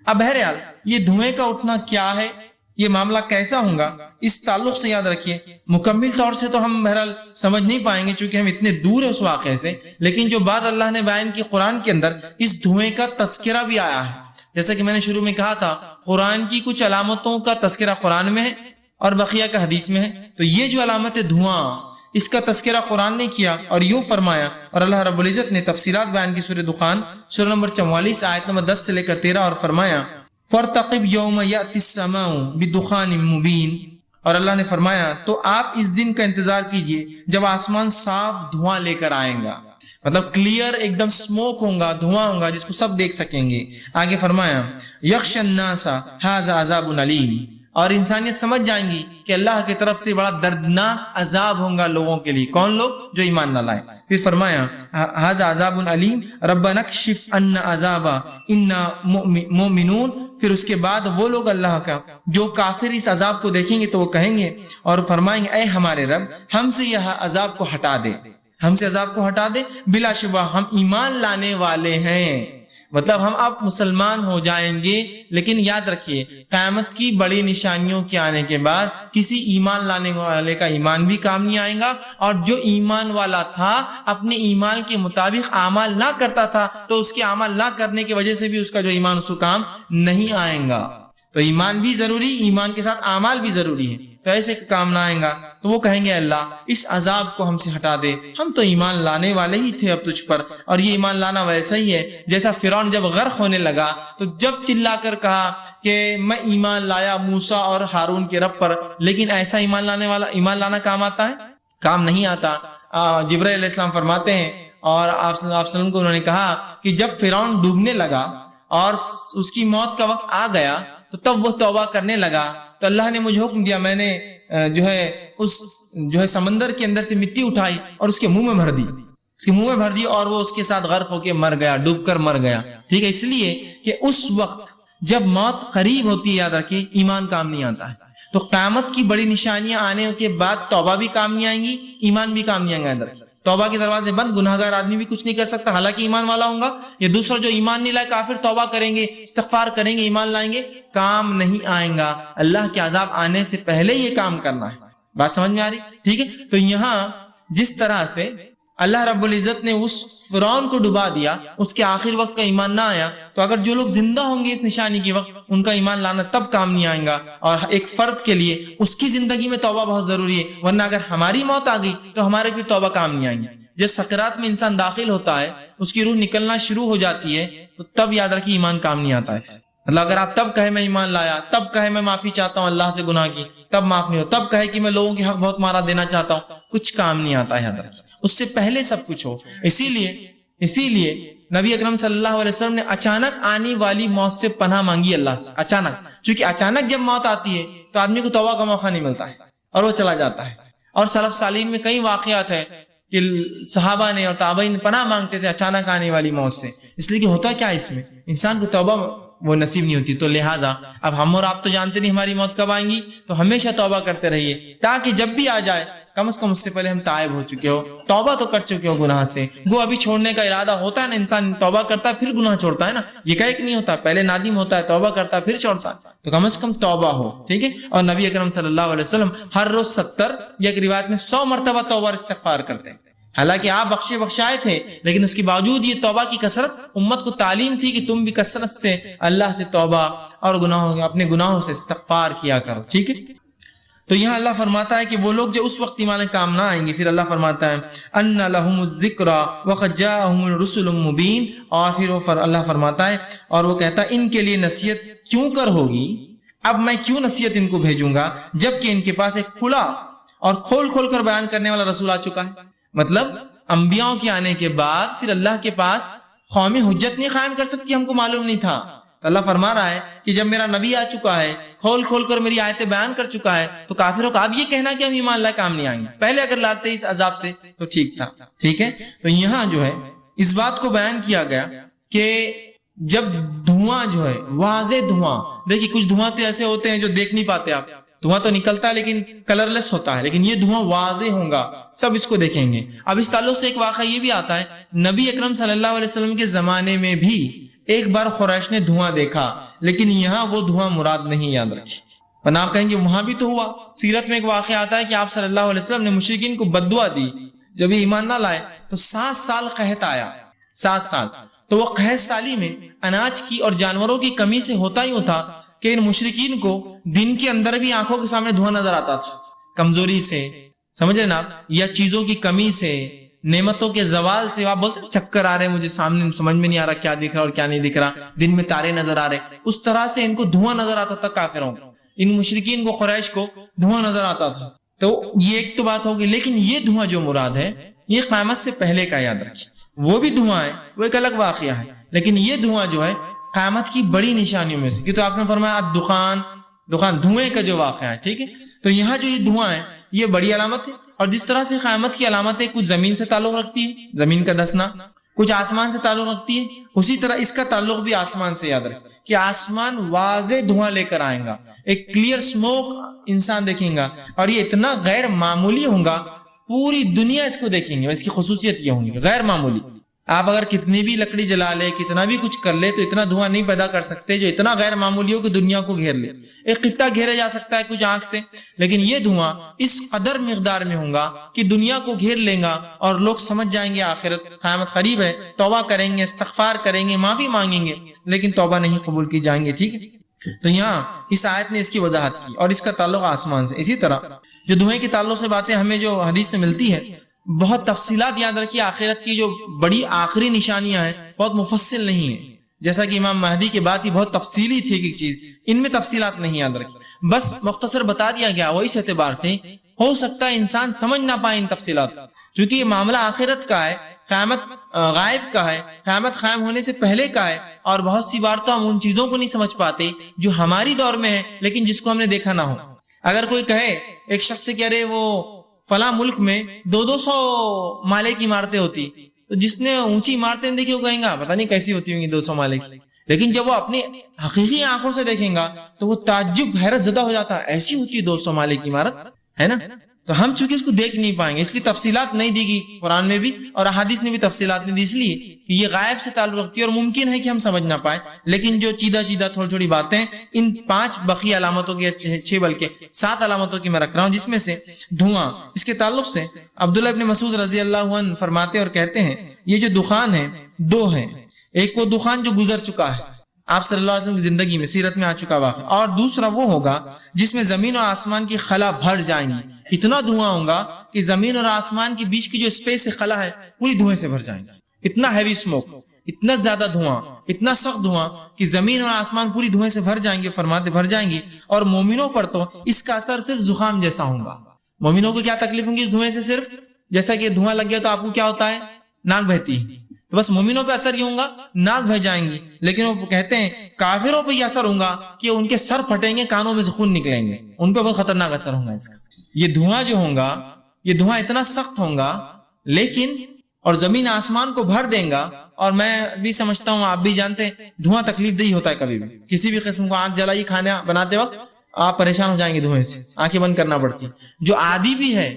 اب بہرحال یہ دھوئیں کا اٹھنا کیا ہے، یہ معاملہ کیسا ہوگا، اس تعلق سے یاد رکھیے، مکمل طور سے تو ہم بہرحال سمجھ نہیں پائیں گے چونکہ ہم اتنے دور ہیں اس واقعے سے، لیکن جو بات اللہ نے بیان کی قرآن کے اندر، اس دھوئیں کا تذکرہ بھی آیا ہے۔ جیسا کہ میں نے شروع میں کہا تھا، قرآن کی کچھ علامتوں کا تذکرہ قرآن میں ہے اور بقیہ کا حدیث میں ہے، تو یہ جو علامت دھواں، اس کا تذکرہ قرآن نے کیا اور یوں فرمایا، اور اللہ رب العزت نے تفصیلات بیان کی سورہ دخان سورہ نمبر 44 آیت نمبر 10 سے لے کر 13، اور فرمایا فَارْتَقِبْ يَوْمَ يَأْتِ السَّمَاءُ بِدُخَانٍ مُبِينٍ، اور اللہ نے فرمایا تو آپ اس دن کا انتظار کیجئے جب آسمان صاف دھواں لے کر آئے گا، مطلب کلیئر ایک دم سموک ہوگا، دھواں ہوگا جس کو سب دیکھ سکیں گے۔ آگے فرمایا یخشى الناس هذا عذاب علیم، اور انسانیت سمجھ جائیں گی کہ اللہ کی طرف سے بڑا دردناک عذاب ہوگا لوگوں کے لیے، کون لوگ؟ جو ایمان نہ لائے۔ پھر فرمایا هذا عذاب علیم ربنا اکشف عنا عذاب انا مؤمنون، پھر اس کے بعد وہ لوگ اللہ کا جو کافر اس عذاب کو دیکھیں گے تو وہ کہیں گے اور فرمائیں گے اے ہمارے رب ہم سے یہ عذاب کو ہٹا دے، ہم سے عذاب کو ہٹا دے، بلا شبہ ہم ایمان لانے والے ہیں، مطلب ہم اب مسلمان ہو جائیں گے۔ لیکن یاد رکھیے قیامت کی بڑی نشانیوں کے آنے کے بعد کسی ایمان لانے والے کا ایمان بھی کام نہیں آئے گا، اور جو ایمان والا تھا اپنے ایمان کے مطابق اعمال نہ کرتا تھا تو اس کے اعمال نہ کرنے کی وجہ سے بھی اس کا جو ایمان اس کو کام نہیں آئے گا۔ تو ایمان بھی ضروری، ایمان کے ساتھ اعمال بھی ضروری ہے، تو ایسے کام نہ آئے گا تو وہ کہیں گے اللہ اس عذاب کو ہم سے ہٹا دے، ہم تو ایمان لانے والے ہی تھے اب تجھ پر۔ اور یہ ایمان لانا ویسا ہی ہے جیسا فرعون جب غرق ہونے لگا تو جب چلا کر کہا کہ میں ایمان لایا موسیٰ اور ہارون کے رب پر، لیکن ایسا ایمان لانا کام آتا ہے؟ کام نہیں آتا۔ جبرائیل علیہ السلام فرماتے ہیں اور آپ صلی اللہ علیہ وسلم کو انہوں نے کہا کہ جب فرعون ڈوبنے لگا اور اس کی موت کا وقت آ گیا تو تب وہ توبہ کرنے لگا، تو اللہ نے مجھے حکم دیا، میں نے اس سمندر کے اندر سے مٹی اٹھائی اور اس کے منہ میں بھر دی اور وہ اس کے ساتھ غرق ہو کے مر گیا، ڈوب کر مر گیا۔ ٹھیک ہے، اس لیے کہ اس وقت جب موت قریب ہوتی ہے، یاد رکھیے ایمان کام نہیں آتا ہے۔ تو قیامت کی بڑی نشانیاں آنے کے بعد توبہ بھی کام نہیں آئیں گی، ایمان بھی کام نہیں آئیں گے اندر۔ توبہ کے دروازے بند، گناہگار آدمی بھی کچھ نہیں کر سکتا حالانکہ ایمان والا ہوگا، یا دوسرا جو ایمان نہیں لائے کافر توبہ کریں گے، استغفار کریں گے، ایمان لائیں گے، کام نہیں آئیں گا۔ اللہ کے عذاب آنے سے پہلے یہ کام کرنا ہے۔ بات سمجھ میں آ رہی؟ ٹھیک ہے، تو یہاں جس طرح سے اللہ رب العزت نے اس فرعون کو ڈبا دیا، اس کے آخر وقت کا ایمان نہ آیا، تو اگر جو لوگ زندہ ہوں گے اس نشانی کے وقت ان کا ایمان لانا تب کام نہیں آئے گا۔ اور ایک فرد کے لیے اس کی زندگی میں توبہ بہت ضروری ہے، ورنہ اگر ہماری موت آ گئی تو ہمارے پھر توبہ کام نہیں آئیں گی۔ جب سکرات میں انسان داخل ہوتا ہے، اس کی روح نکلنا شروع ہو جاتی ہے، تو تب یاد رکھیے ایمان کام نہیں آتا ہے۔ مطلب اگر آپ تب کہے میں ایمان لایا، تب کہے میں معافی چاہتا ہوں اللہ سے گناہ کی، تب معاف نہیں ہو، تب کہے کہ میں لوگوں کے حق بہت مارا دینا چاہتا ہوں، کچھ کام نہیں آتا ہے یاد رکھیے، اس سے پہلے سب کچھ ہو۔ اسی لیے نبی اکرم صلی اللہ علیہ وسلم نے اچانک آنے والی موت سے پناہ مانگی اللہ سے، اچانک، چونکہ اچانک جب موت آتی ہے تو آدمی کو توبہ کا موقع نہیں ملتا ہے اور وہ چلا جاتا ہے۔ اور سلف صالحین میں کئی واقعات ہیں کہ صحابہ نے اور تابعین پناہ مانگتے تھے اچانک آنے والی موت سے، اس لیے کہ ہوتا کیا اس میں انسان کو توبہ وہ نصیب نہیں ہوتی۔ تو لہٰذا اب ہم اور آپ تو جانتے نہیں ہماری موت کب آئیں گی، تو ہمیشہ توبہ کرتے رہیے تاکہ جب بھی آ جائے کم از کم اس سے پہلے ہم تائب ہو چکے ہو، توبہ تو کر چکے ہو گناہ سے۔ وہ ابھی چھوڑنے کا ارادہ ہوتا ہے نا، انسان توبہ کرتا ہے پھر گناہ چھوڑتا ہے نا، یہ کہ ایک نہیں ہوتا، پہلے نادم ہوتا ہے، توبہ کرتا ہے پھر چھوڑتا ہے، تو کم از کم توبہ ہو۔ ٹھیک ہے، اور نبی اکرم صلی اللہ علیہ وسلم ہر روز 70 یا ایک روایت میں 100 مرتبہ توبہ اور استغفار کرتے ہیں۔ حالانکہ آپ بخشائے تھے، لیکن اس کے باوجود یہ توبہ کی کثرت امت کو تعلیم تھی کہ تم بھی کثرت سے اللہ سے توبہ اور اپنے گناہوں سے استغفار کیا کرو۔ ٹھیک ہے، تو یہاں اللہ فرماتا ہے کہ وہ لوگ جو اس وقت ایمان کام نہ آئیں گے، پھر اللہ فرماتا ہے ان لهم الذکر وقد جاءهم الرسل مبین، اور پھر اللہ فرماتا ہے اور وہ کہتا ہے ان کے لیے نصیحت کیوں کر ہوگی، اب میں کیوں نصیحت ان کو بھیجوں گا جبکہ ان کے پاس ایک کھلا اور کھول کر بیان کرنے والا رسول آ چکا ہے۔ مطلب انبیاء کے آنے کے بعد پھر اللہ کے پاس قومی حجت نہیں قائم کر سکتی، ہم کو معلوم نہیں تھا۔ اللہ فرما رہا ہے کہ جب میرا نبی آ چکا ہے، کھول کر میری آیتیں بیان کر چکا ہے، تو کافروں کا اب یہ کہنا کہ ہم ایمان لائے کام نہیں آئیں گے، پہلے اگر لاتے اس عذاب سے تو ٹھیک تھا۔ ٹھیک ہے، تو یہاں جو ہے اس بات کو بیان کیا گیا کہ جب دھواں جو ہے واضح دھواں، دیکھیے کچھ دھواں تو ایسے ہوتے ہیں جو دیکھ نہیں پاتے آپ، دھواں تو نکلتا ہے لیکن کلر لیس ہوتا ہے، لیکن یہ دھواں واضح ہوگا، سب اس کو دیکھیں گے۔ اب اس تعلق سے ایک واقعہ یہ بھی آتا ہے، نبی اکرم صلی اللہ علیہ وسلم کے زمانے میں بھی ایک بار قریش نے دھواں دیکھا، لیکن یہاں وہ دھواں مراد نہیں، یاد رکھیں۔ ورنہ آپ کہیں گے وہاں بھی تو ہوا۔ سیرت میں ایک واقعہ آتا ہے کہ آپ صلی اللہ علیہ وسلم نے مشرکین کو بد دعا دی، جب یہ ایمان نہ لائے تو 7 سال قحط آیا، 7 سال۔ تو وہ قحط سالی میں اناج کی اور جانوروں کی کمی سے ہوتا ہی ہوتا کہ ان مشرکین کو دن کے اندر بھی آنکھوں کے سامنے دھواں نظر آتا تھا، کمزوری سے، سمجھ رہے نا آپ، یا چیزوں کی کمی سے، نعمتوں کے زوال سے۔ آپ بولتے چکر آ رہے مجھے، سامنے سمجھ میں نہیں آ رہا کیا دکھ رہا اور کیا نہیں دکھ رہا، دن میں تارے نظر آ رہے، اس طرح سے ان کو دھواں نظر آتا تھا کافروں کو، ان مشرکین کو، قریش کو دھواں نظر آتا تھا۔ تو یہ ایک تو بات ہوگی، لیکن یہ دھواں جو مراد ہے یہ قیامت سے پہلے کا، یاد رکھیے۔ وہ بھی دھواں ہے، وہ ایک الگ واقعہ ہے، لیکن یہ دھواں جو ہے قیامت کی بڑی نشانیوں میں سے، یہ تو آپ نے فرمایا دخان دھوئیں کا جو واقعہ ہے، ٹھیک ہے۔ تو یہاں جو یہ دھواں ہے یہ بڑی علامت ہے، اور جس طرح سے قیامت کی علامتیں کچھ زمین سے تعلق رکھتی ہے، زمین کا دسنا، کچھ آسمان سے تعلق رکھتی ہے، اسی طرح اس کا تعلق بھی آسمان سے، یاد رکھیں کہ آسمان واضح دھواں لے کر آئے گا، ایک کلیئر سموک انسان دیکھیں گا، اور یہ اتنا غیر معمولی ہوگا، پوری دنیا اس کو دیکھیں گے۔ اس کی خصوصیت یہ ہوگی غیر معمولی۔ آپ اگر کتنی بھی لکڑی جلا لے، کتنا بھی کچھ کر لے، تو اتنا دھواں نہیں پیدا کر سکتے جو اتنا غیر معمولی ہو کہ دنیا کو گھیر لے۔ ایک خطہ گھیرا جا سکتا ہے کچھ آنکھ سے، لیکن یہ دھواں اس قدر مقدار میں ہوگا کہ دنیا کو گھیر لیں گا، اور لوگ سمجھ جائیں گے آخرت، قیامت قریب ہے، توبہ کریں گے، استغفار کریں گے، معافی مانگیں گے، لیکن توبہ نہیں قبول کی جائیں گے، ٹھیک ہے۔ تو یہاں اس آیت نے اس کی وضاحت کی، اور اس کا تعلق آسمان سے۔ اسی طرح جو دھوئیں کے تعلق سے باتیں ہمیں جو حدیث سے ملتی ہے، بہت تفصیلات یاد رکھیے، آخرت کی جو بڑی آخری نشانیاں ہیں بہت مفصل نہیں ہیں، جیسا کہ امام مہدی کی بات ہی بہت تفصیلی تھی ایک چیز، ان میں تفصیلات نہیں یاد رکھی، بس مختصر بتا دیا گیا۔ وہ اس اعتبار سے ہو سکتا ہے انسان سمجھ نہ پائے ان تفصیلات، کیونکہ یہ معاملہ آخرت کا ہے، قیامت غائب کا ہے، قیامت قائم ہونے سے پہلے کا ہے، اور بہت سی بار تو ہم ان چیزوں کو نہیں سمجھ پاتے جو ہماری دور میں ہے لیکن جس کو ہم نے دیکھا نہ ہو۔ اگر کوئی کہے ایک شخص سے کہ ارے وہ فلاں ملک میں 200 مالے کی عمارتیں ہوتی، تو جس نے اونچی عمارتیں دیکھی وہ کہیں گا پتہ نہیں کیسی ہوتی ہوں گی 200 مالے کی، لیکن جب وہ اپنی حقیقی آنکھوں سے دیکھیں گا تو وہ تعجب، حیرت زدہ ہو جاتا ہے، ایسی ہوتی ہے 200 مالے کی عمارت، ہے نا۔ تو ہم چونکہ اس کو دیکھ نہیں پائیں گے، اس لیے تفصیلات نہیں دی گئی قرآن میں بھی، اور احادیث نے بھی تفصیلات نہیں دی، اس لیے کہ یہ غائب سے تعلق رکھتی ہے اور ممکن ہے کہ ہم سمجھ نہ پائیں۔ لیکن جو چیدہ تھوڑی تھوڑی باتیں، ان 5 بقی علامتوں کی، 6 بلکہ 7 علامتوں کی میں رکھ رہا ہوں، جس میں سے دھواں، اس کے تعلق سے عبداللہ ابن مسعود رضی اللہ عنہ فرماتے اور کہتے ہیں یہ جو دخان ہے 2 ہیں، ایک وہ دخان جو گزر چکا ہے آپ صلی اللہ علیہ وسلم کی زندگی میں، سیرت میں آ چکا واقعہ، اور دوسرا وہ ہوگا جس میں زمین اور آسمان کی خلا بھر جائیں گی، اتنا دھواں ہوگا کہ زمین اور آسمان کے بیچ کی جو اسپیس خلا ہے پوری دھوئیں سے بھر جائیں گی، اتنا ہیوی اسموک، اتنا زیادہ دھواں، اتنا سخت دھواں کہ زمین اور آسمان پوری دھوئیں سے بھر جائیں گے، فرماتے بھر جائیں گی۔ اور مومنوں پر تو اس کا اثر صرف زکام جیسا ہوگا۔ مومنوں کو کیا تکلیف ہوں گی اس دھوئیں سے؟ صرف جیسا کہ دھواں لگ گیا تو آپ کو کیا ہوتا ہے؟ ناک بہتی ہے، تو بس مومنوں پہ اثر یہ ہوگا، ناک بہ جائیں گی۔ لیکن وہ کہتے ہیں کافروں پہ یہ اثر ہوگا کہ ان کے سر پھٹیں گے، کانوں میں سے خون نکلیں گے، ان پہ بہت خطرناک اثر ہوگا اس کا۔ یہ دھواں جو ہوگا، یہ دھواں اتنا سخت ہوگا، لیکن اور زمین آسمان کو بھر دیں گا۔ اور میں بھی سمجھتا ہوں، آپ بھی جانتے ہیں، دھواں تکلیف دہ ہوتا ہے، کبھی بھی کسی بھی قسم کو آنکھ جلائیے کھانا بناتے وقت آپ پریشان ہو جائیں گے دھوئیں سے، آنکھیں بند کرنا پڑتی۔ جو عادی بھی ہے،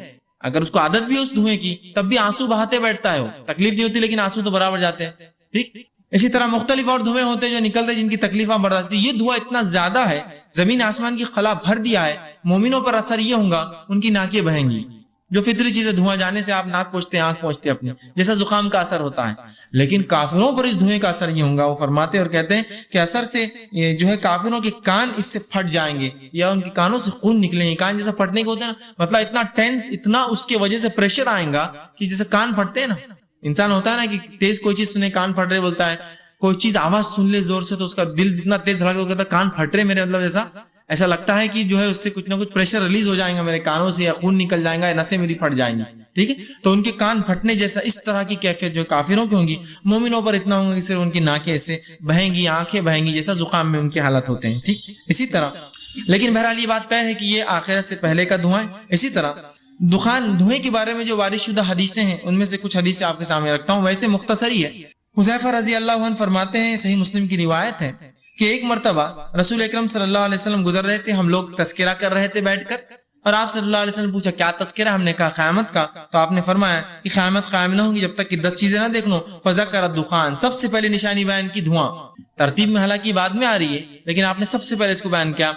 اگر اس کو عادت بھی ہے اس دھوئیں کی، تب بھی آنسو بہاتے بیٹھتا ہے، وہ تکلیف نہیں ہوتی لیکن آنسو تو برابر جاتے ہیں، ٹھیک۔ اسی طرح مختلف اور دھوئیں ہوتے ہیں جو نکلتے جن کی تکلیفیں بڑھ جاتی ہیں۔ یہ دھواں اتنا زیادہ ہے، زمین آسمان کی خلا بھر دیا ہے، مومنوں پر اثر یہ ہوگا ان کی ناکیں بہیں گی، جو فطری چیزیں، دھواں جانے سے آپ ناک پہنچتے ہیں، آنکھ پہنچتے ہیں اپنی، جیسا زکام کا اثر ہوتا ہے۔ لیکن کافروں پر اس دھوئیں کا اثر یہ ہوگا، وہ فرماتے اور کہتے ہیں کہ اثر سے جو ہے کافروں کے کان اس سے پھٹ جائیں گے، یا ان کے کانوں سے خون نکلیں گے، کان جیسا پھٹنے کے ہوتے ہیں نا، مطلب اتنا ٹینس، اتنا اس کے وجہ سے پریشر آئے گا کہ جیسے کان پھٹتے ہیں نا، انسان ہوتا ہے نا کہ تیز کوئی چیز سنے کان پھٹ رہے بولتا ہے، کوئی چیز آواز سن لے زور سے تو اس کا دل اتنا تیز دھڑکتا ہے، کہتا ہے کان پھٹ رہے میرے، مطلب ایسا لگتا ہے کہ جو ہے اس سے کچھ نہ کچھ پریشر ریلیز ہو جائیں گا میرے کانوں سے، یا خون نکل جائے گا، یا نسیں میری پھٹ جائیں گی، ٹھیک ہے۔ تو ان کے کان پھٹنے جیسا اس طرح کی کیفیت جو کافروں کی ہوں گی، مومنوں پر اتنا ہوگا کہ صرف ان کی ناکیں سے بہیں گی، آنکھیں بہیں گی، جیسا زکام میں ان کے حالت ہوتے ہیں، ٹھیک۔ اسی طرح لیکن بہرحال یہ بات طے ہے کہ یہ آخرت سے پہلے کا دھواں ہے۔ اسی طرح دھوئیں کے بارے میں جو وارد شدہ حدیثیں ہیں، ان میں سے کچھ حدیثیں آپ کے سامنے رکھتا ہوں، ویسے مختصر ہی ہے۔ حذیفہ رضی اللہ عنہ فرماتے ہیں، صحیح مسلم کی روایت ہے کہ ایک مرتبہ رسول اکرم صلی اللہ علیہ وسلم گزر رہے تھے، ہم لوگ تذکرہ کر رہے تھے بیٹھ کر، اور آپ صلی اللہ علیہ وسلم پوچھا کیا تذکرہ؟ ہم نے کہا قیامت کا، تو آپ نے فرمایا کہ قیامت قائم نہ ہوگی جب تک کہ 10 چیزیں نہ دیکھ لو۔ فذکر الدخان، سب سے پہلے نشانی بیان کی دھواں، ترتیب میں حالانکہ بعد میں آ رہی ہے لیکن آپ نے سب سے پہلے اس کو بیان کیا،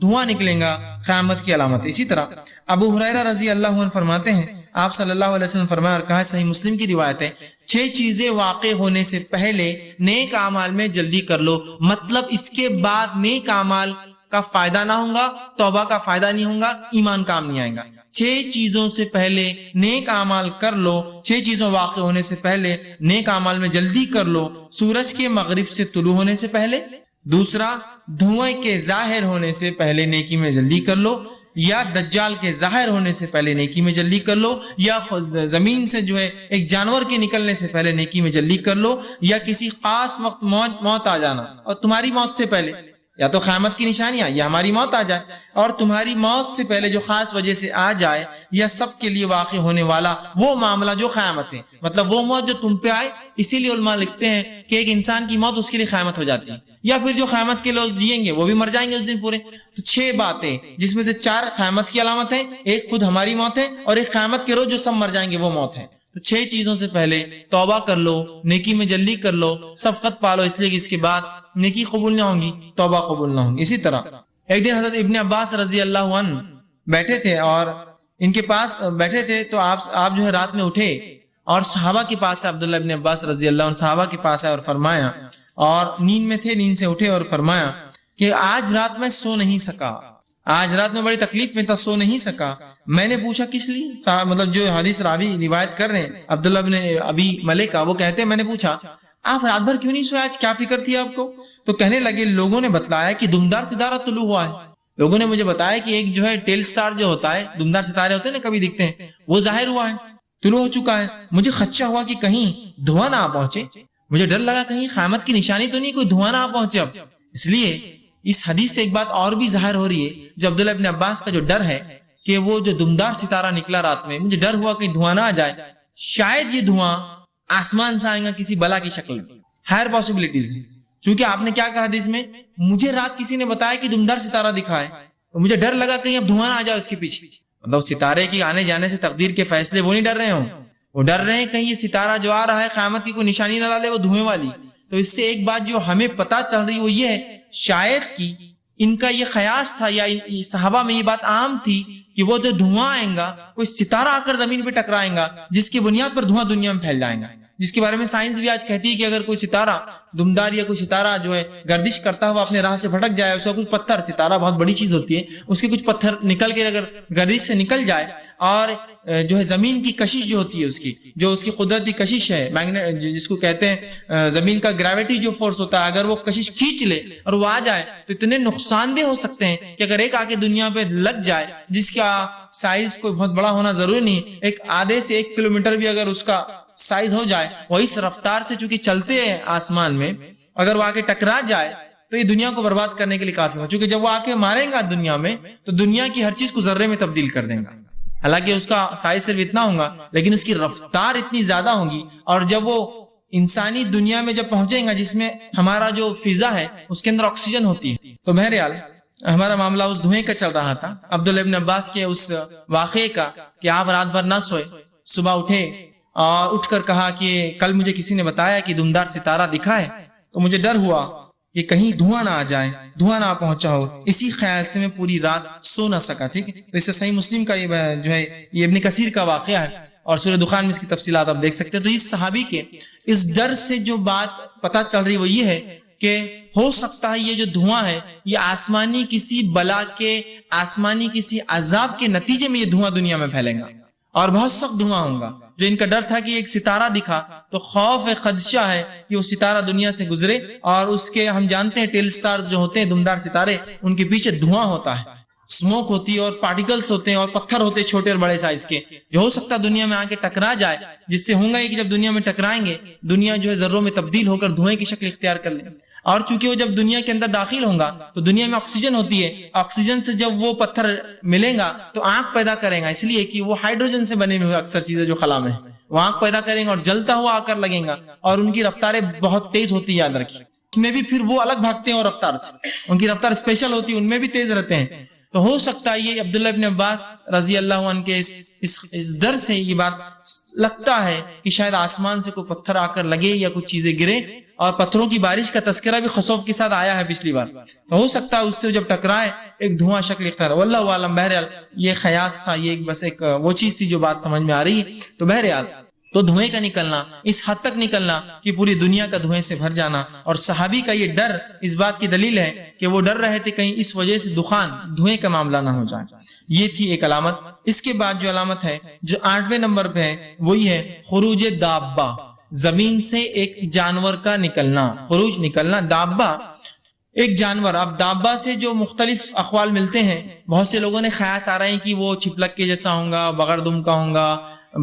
دھواں نکلے گا قیامت کی علامت۔ اسی طرح ابو ہریرہ رضی اللہ عنہ فرماتے ہیں آپ صلی اللہ علیہ وسلم فرمایا اور کہا، صحیح مسلم کی روایت ہے، 6 چیزیں واقع ہونے سے پہلے نیک اعمال میں جلدی کر لو، مطلب اس کے بعد نیک اعمال کا فائدہ نہ ہوگا، توبہ کا فائدہ نہیں ہوگا، ایمان کام نہیں آئے گا۔ 6 چیزوں سے پہلے نیک اعمال کر لو، 6 چیزوں واقع ہونے سے پہلے نیک اعمال میں جلدی کر لو۔ سورج کے مغرب سے طلوع ہونے سے پہلے، دوسرا دھوئیں کے ظاہر ہونے سے پہلے نیکی میں جلدی کر لو، یا دجال کے ظاہر ہونے سے پہلے نیکی میں جلدی کر لو، یا زمین سے جو ہے ایک جانور کے نکلنے سے پہلے نیکی میں جلدی کر لو، یا کسی خاص وقت موت آ جانا اور تمہاری موت سے پہلے، یا تو قیامت کی نشانیاں یا ہماری موت آ جائے اور تمہاری موت سے پہلے جو خاص وجہ سے آ جائے، یا سب کے لیے واقع ہونے والا وہ معاملہ جو قیامت ہے، مطلب وہ موت جو تم پہ آئے۔ اسی لیے علماء لکھتے ہیں کہ ایک انسان کی موت اس کے لیے قیامت ہو جاتی ہے، یا پھر جو قیامت کے لوگ جئیں گے وہ بھی مر جائیں گے اس دن پورے۔ تو 6 باتیں جس میں سے 4 قیامت کی علامت ہیں، ایک خود ہماری موت ہے، اور ایک قیامت کے روز جو سب مر جائیں گے وہ موت ہے۔ تو 6 چیزوں سے پہلے توبہ کر لو، نیکی میں جلدی کر لو، سبقت پالو، اس لیے کہ اس کے بعد نیکی قبول نہ ہوں گی، توبہ قبول نہ ہوں گی۔ اسی طرح ایک دن حضرت ابن عباس رضی اللہ عنہ بیٹھے تھے اور ان کے پاس بیٹھے تھے، تو آپ جو ہے رات میں اٹھے اور صحابہ کے پاس، عبداللہ ابن عباس رضی اللہ عنہ صحابہ کے پاس آئے اور فرمایا، اور نیند میں تھے، نیند سے اٹھے اور فرمایا کہ آج رات میں سو نہیں سکا، آج رات میں بڑی تکلیف میں تھا، سو نہیں سکا۔ میں نے پوچھا کس لیے؟ مطلب جو حدیث راوی روایت کر رہے ہیں عبداللہ بن ابی ملیکہ، وہ کہتے ہیں میں نے پوچھا آپ رات بھر کیوں نہیں سوئے، آج کیا فکر تھی آپ کو؟ تو کہنے لگے لوگوں نے بتلایا کہ دمدار ستارہ طلوع ہوا ہے، لوگوں نے مجھے بتایا کہ ایک جو ہے ٹیل سٹار جو ہوتا ہے، دمدار ستارے ہوتے ہیں نا کبھی دکھتے ہیں، وہ ظاہر ہوا ہے، طلوع ہو چکا ہے۔ مجھے خدشہ ہوا کہ کہیں دھواں نہ آ پہنچے، مجھے ڈر لگا کہیں قیامت کی نشانی تو نہیں کوئی دھواں نہ آ پہنچے اب۔ اس لیے اس حدیث سے ایک بات اور بھی ظاہر ہو رہی ہے، جو عبداللہ ابن عباس کا جو ڈر ہے کہ وہ جو دمدار ستارہ نکلا رات میں، مجھے ڈر ہوا کہ دھواں نہ آ جائے، شاید یہ دھواں آسمان سے آئے گا کسی بلا کی شکل میں، ہائر پاسبلٹیز ہے۔ چونکہ آپ نے کیا کہا حدیث میں، مجھے رات کسی نے بتایا کہ دمدار ستارہ دکھا ہے، تو مجھے ڈر لگا کہیں اب دھواں نہ آ جائے اس کے پیچھے۔ مطلب ستارے کی آنے جانے سے تقدیر کے فیصلے وہ نہیں ڈر رہے ہوں، وہ ڈر رہے ہیں کہیں یہ ستارہ جو آ رہا ہے قیامت کی کوئی نشانی نہ ڈالے، وہ دھوئیں والی۔ تو اس سے ایک بات جو ہمیں پتہ چل رہی وہ یہ ہے، شاید کہ ان کا یہ خیاس تھا یا صحابہ میں یہ بات عام تھی کہ وہ جو دھواں آئے گا، کوئی ستارہ آ کر زمین پہ ٹکرائے گا جس کی بنیاد پر دھواں دنیا میں پھیل جائے گا، جس کے بارے میں سائنس بھی آج کہتی ہے کہ اگر کوئی ستارہ دمدار یا کوئی ستارہ جو ہے گردش کرتا ہوا اپنے راہ سے بھٹک جائے، اس کا کچھ پتھر، ستارہ بہت بڑی چیز ہوتی ہے، اس کے کچھ پتھر نکل کے اگر گردش سے نکل جائے اور جو ہے زمین کی کشش جو ہوتی ہے، اس کی جو اس کی قدرتی کشش ہے، جس کو کہتے ہیں زمین کا گریویٹی جو فورس ہوتا ہے، اگر وہ کشش کھینچ لے اور وہ آ جائے تو اتنے نقصان دہ ہو سکتے ہیں کہ اگر ایک آ کے دنیا پہ لگ جائے، جس کا سائز کوئی بہت بڑا ہونا ضروری نہیں، ایک آدھے سے 1 کلومیٹر بھی اگر اس کا سائز ہو جائے، وہ اس رفتار سے چونکہ چلتے ہیں آسمان میں، اگر وہ آ کے ٹکرا جائے تو یہ دنیا کو برباد کرنے کے لیے کافی ہو، چونکہ جب وہ آ کے ماریں گا دنیا میں تو دنیا کی ہر چیز کو ذرے میں تبدیل کر دیں گا۔ حالانکہ اس کا سائز صرف اتنا ہوگا لیکن اس کی رفتار اتنی زیادہ ہوگی، اور جب وہ انسانی دنیا میں جب پہنچیں گا جس میں ہمارا جو فضا ہے اس کے اندر آکسیجن ہوتی ہے، تو بہرحال ہمارا معاملہ اس دھوئیں کا چل رہا تھا، عبداللہ ابن عباس کے اس واقعے کا کہ آپ رات بھر نہ سوئے، صبح اٹھے اور اٹھ کر کہا کہ کل مجھے کسی نے بتایا کہ دمدار ستارہ دکھا ہے، تو مجھے ڈر ہوا کہ کہیں دھواں نہ آ جائے، دھواں نہ پہنچا ہو، اسی خیال سے میں پوری رات سو نہ سکا۔ ٹھیک ہے، تو اس سے صحیح مسلم کا یہ جو ہے یہ ابن کثیر کا واقعہ ہے اور سورہ دخان میں اس کی تفصیلات آپ دیکھ سکتے ہیں۔ تو اس صحابی کے اس ڈر سے جو بات پتہ چل رہی وہ یہ ہے کہ ہو سکتا ہے یہ جو دھواں ہے یہ آسمانی کسی بلا کے، آسمانی کسی عذاب کے نتیجے میں یہ دھواں دنیا میں پھیلے گا اور بہت سخت دھواں ہوگا۔ جو ان کا ڈر تھا کہ ایک ستارہ دکھا تو خوف ہے، خدشہ ہے کہ وہ ستارہ دنیا سے گزرے، اور اس کے ہم جانتے ہیں ٹیل سٹارز جو ہوتے ہیں دمدار ستارے، ان کے پیچھے دھواں ہوتا ہے، اسموک ہوتی ہے اور پارٹیکلز ہوتے ہیں اور پتھر ہوتے ہیں چھوٹے اور بڑے سائز کے، جو ہو سکتا ہے دنیا میں آ کے ٹکرا جائے، جس سے ہوں گا کہ جب دنیا میں ٹکرائیں گے دنیا جو ہے ذروں میں تبدیل ہو کر دھوئیں کی شکل اختیار کر لیں، اور چونکہ وہ جب دنیا کے اندر داخل ہوں گا تو دنیا میں آکسیجن ہوتی ہے، آکسیجن سے جب وہ پتھر ملیں گا تو آنکھ پیدا کریں گا، اس لیے کہ وہ ہائیڈروجن سے بنے ہوئے اکثر چیزیں جو خلا میں وہ آنکھ پیدا کریں گا اور جلتا ہوا آ کر لگیں گا، اور ان کی رفتاریں بہت تیز ہوتی ہے، یاد رکھیے۔ میں بھی پھر وہ الگ بھاگتے ہیں اور رفتار سے، ان کی رفتار اسپیشل ہوتی ہے، ان میں بھی تیز رہتے ہیں. تو ہو سکتا ہے یہ عبداللہ ابن عباس رضی اللہ عنہ کے اس در سے یہ بات لگتا ہے کہ شاید آسمان سے کوئی پتھر آ کر لگے یا کچھ چیزیں گرے، اور پتھروں کی بارش کا تذکرہ بھی خسوف کے ساتھ آیا ہے پچھلی بار. تو ہو سکتا ہے اس سے جب ٹکرائے ایک دھواں شکل اختیار، واللہ عالم. بہرحال یہ خیاس تھا، یہ بس ایک وہ چیز تھی جو بات سمجھ میں آ رہی ہے. تو بہرحال تو دھوئیں کا نکلنا، اس حد تک نکلنا کہ پوری دنیا کا دھوئیں سے بھر جانا، اور صحابی کا یہ ڈر اس بات کی دلیل ہے کہ وہ ڈر رہے تھے کہیں اس وجہ سے دخان دھوئیں کا معاملہ نہ ہو جائے. یہ تھی ایک علامت. اس کے بعد جو علامت ہے جو 8ویں نمبر پہ ہے وہی ہے خروج دابہ، زمین سے ایک جانور کا نکلنا. خروج نکلنا دابہ ایک جانور. اب دابہ سے جو مختلف اقوال ملتے ہیں، بہت سے لوگوں نے خیاس آ رہے ہیں کہ وہ چھپلک کے جیسا ہوگا، بغیر دم کا ہوگا،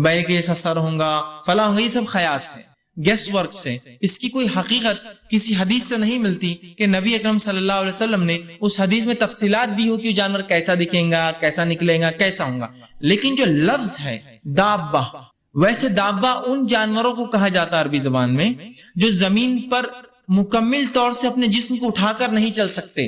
بیل کے جیسا سر ہوگا، فلاں ہوگا. یہ سب خیاس ہے، گیس ورک سے. اس کی کوئی حقیقت کسی حدیث سے نہیں ملتی کہ نبی اکرم صلی اللہ علیہ وسلم نے اس حدیث میں تفصیلات دی ہو کہ جانور کیسا دکھے گا، کیسا نکلے گا، کیسا ہوگا. لیکن جو لفظ ہے دابہ، ویسے دابہ ان جانوروں کو کہا جاتا ہے عربی زبان میں جو زمین پر مکمل طور سے اپنے جسم کو اٹھا کر نہیں چل سکتے،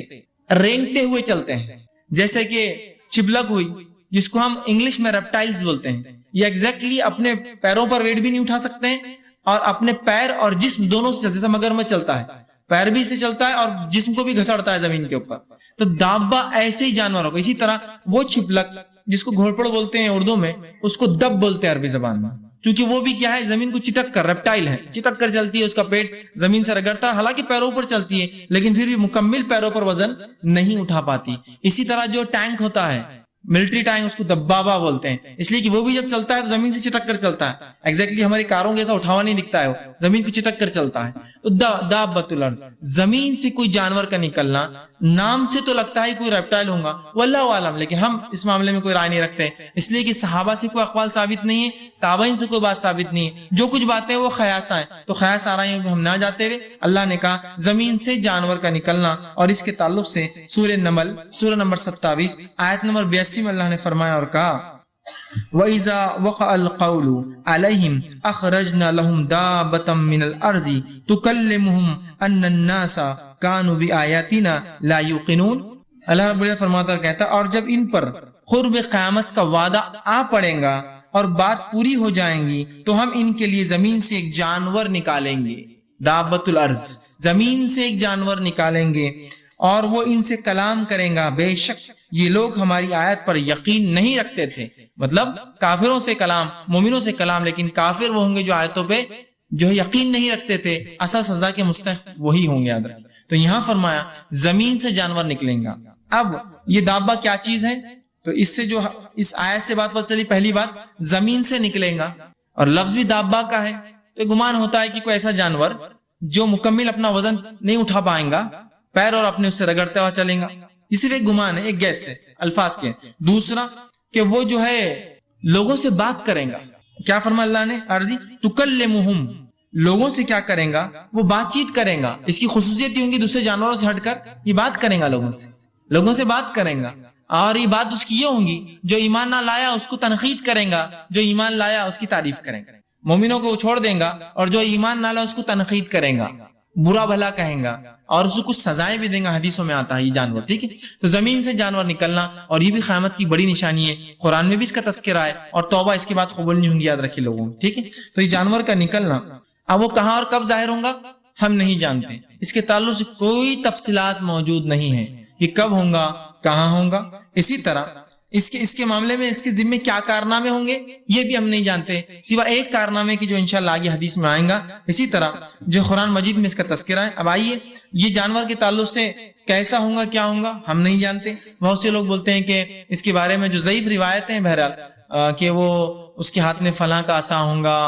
رینگتے ہوئے چلتے ہیں. جیسے کہ چبلک ہوئی جس کو ہم انگلش میں ریپٹائلز بولتے ہیں. یہ ایگزیکٹلی اپنے پیروں پر ویٹ بھی نہیں اٹھا سکتے ہیں، اور اپنے پیر اور جسم دونوں سے چلتے ہیں. مگر میں چلتا ہے، پیر بھی سے چلتا ہے اور جسم کو بھی گھسڑتا ہے زمین کے اوپر. تو دابہ ایسے ہی جانوروں کو. اسی طرح وہ چپلک جس کو گھوڑپڑ بولتے ہیں اردو میں، اس کو دب بولتے ہیں عربی زبان میں، کیونکہ وہ بھی کیا ہے، زمین کو چٹک کر، ریپٹائل ہے، چٹک کر چلتی ہے، اس کا پیٹ زمین سے رگڑتا ہے، حالانکہ پیروں پر چلتی ہے لیکن پھر بھی مکمل پیروں پر وزن نہیں اٹھا پاتی. اسی طرح جو ٹینک ہوتا ہے، ملٹری ٹینک، اس کو دبابہ بولتے ہیں، اس لیے کہ وہ بھی جب چلتا ہے تو زمین سے چٹک کر چلتا ہے. ایگزیکٹلی ہماری کاروں جیسا اٹھاوا نہیں دکھتا ہے، وہ زمین کو چٹک کر چلتا ہے. تو دابۃ الارض، زمین سے کوئی جانور کا نکلنا. نام سے تو لگتا ہے کوئی ریپٹائل ہوگا، واللہ عالم، لیکن ہم اس معاملے میں کوئی رائے نہیں رکھتے، اس لیے کہ صحابہ سے کوئی اقوال ثابت نہیں ہے، تابعین سے کوئی بات ثابت نہیں ہے. جو کچھ باتیں وہ خیاس ہیں، تو خیاس آ رہی ہیں ہم نہ جاتے ہوئے اللہ نے کہا زمین سے جانور کا نکلنا. اور اس کے تعلق سے سورہ نمل سورہ نمبر 27 آیت نمبر 82 میں اللہ نے فرمایا اور کہا وَإِذَا وَقَعَ الْقَوْلُ عَلَيْهِمْ أَخْرَجْنَا لَهُمْ دَابَّةً مِّنَ الْأَرْضِ تُكَلِّمُهُمْ أَنَّ النَّاسَ كَانُوا بِآيَاتِنَا لَا يُوقِنُونَ. اللہ رب العزت فرماتا کہتا اور جب ان پر قرب قیامت کا وعدہ آ پڑے گا اور بات پوری ہو جائیں گی تو ہم ان کے لیے زمین سے ایک جانور نکالیں گے. دابۃ الارض، زمین سے ایک جانور نکالیں گے اور وہ ان سے کلام کریں گا. بے شک یہ لوگ ہماری آیت پر یقین نہیں رکھتے تھے. مطلب کافروں سے کلام، مومنوں سے کلام، لیکن کافر وہ ہوں گے جو آیتوں پہ جو یقین نہیں رکھتے تھے. اصل سزا کے مستحق وہی ہوں گے. یاد رکھ. تو یہاں فرمایا زمین سے جانور نکلیں گا. اب یہ دابہ کیا چیز ہے؟ تو اس سے جو اس آیت سے بات پتہ چلی، پہلی بات زمین سے نکلیں گا، اور لفظ بھی دابہ کا ہے. تو گمان ہوتا ہے کہ کوئی ایسا جانور جو مکمل اپنا وزن نہیں اٹھا پائیں گا، پیر اور اپنے اس سے رگڑتے ہوا چلیں گا. یہ صرف ایک گمان ہے، ایک گیس ہے الفاظ کے. دوسرا کہ وہ جو ہے لوگوں سے بات کریں گا. کیا فرمایا اللہ نے؟ عرضی تکلمہم، لوگوں سے کیا کریں گا؟ وہ بات چیت کریں گا. اس کی خصوصیت یہ ہوں گی دوسرے جانوروں سے ہٹ کر یہ بات کریں گا، لوگوں سے بات کریں گا. اور یہ بات اس کی یہ ہوں گی جو ایمان نہ لایا اس کو تنقید کریں گا، جو ایمان لایا اس کی تعریف کریں گا. مومنوں کو وہ چھوڑ دیں گا اور جو ایمان نہ لایا اس کو تنقید کریں گا، برا بھلا کہیں گا، اور اس کو کچھ سزائیں بھی دیں گا. حدیثوں میں آتا ہے یہ جانور. ٹھیک ہے. تو زمین سے جانور نکلنا، اور یہ بھی قیامت کی بڑی نشانی ہے. قرآن میں بھی اس کا تذکرہ ہے، اور توبہ اس کے بعد قبول نہیں ہوں گی، یاد رکھیے لوگوں. ٹھیک ہے. تو یہ جانور کا نکلنا اب وہ کہاں اور کب ظاہر ہوگا ہم نہیں جانتے. اس کے تعلق سے کوئی تفصیلات موجود نہیں ہے کہ کب ہوگا، کہاں ہوگا. اسی طرح اس کے معاملے میں اس کے ذمے کیا کارنامے ہوں گے یہ بھی ہم نہیں جانتے، سوا ایک کارنامے کی جو انشاءاللہ آگے حدیث میں آئیں گا. اسی طرح جو قرآن مجید میں اس کا تذکرہ ہے. اب آئیے یہ جانور کے تعلق سے کیسا ہوگا، کیا ہوگا ہم نہیں جانتے. بہت سے لوگ بولتے ہیں کہ اس کے بارے میں جو ضعیف روایتیں ہیں بہرحال کہ وہ اس کے ہاتھ میں فلاں کا عصا ہوگا،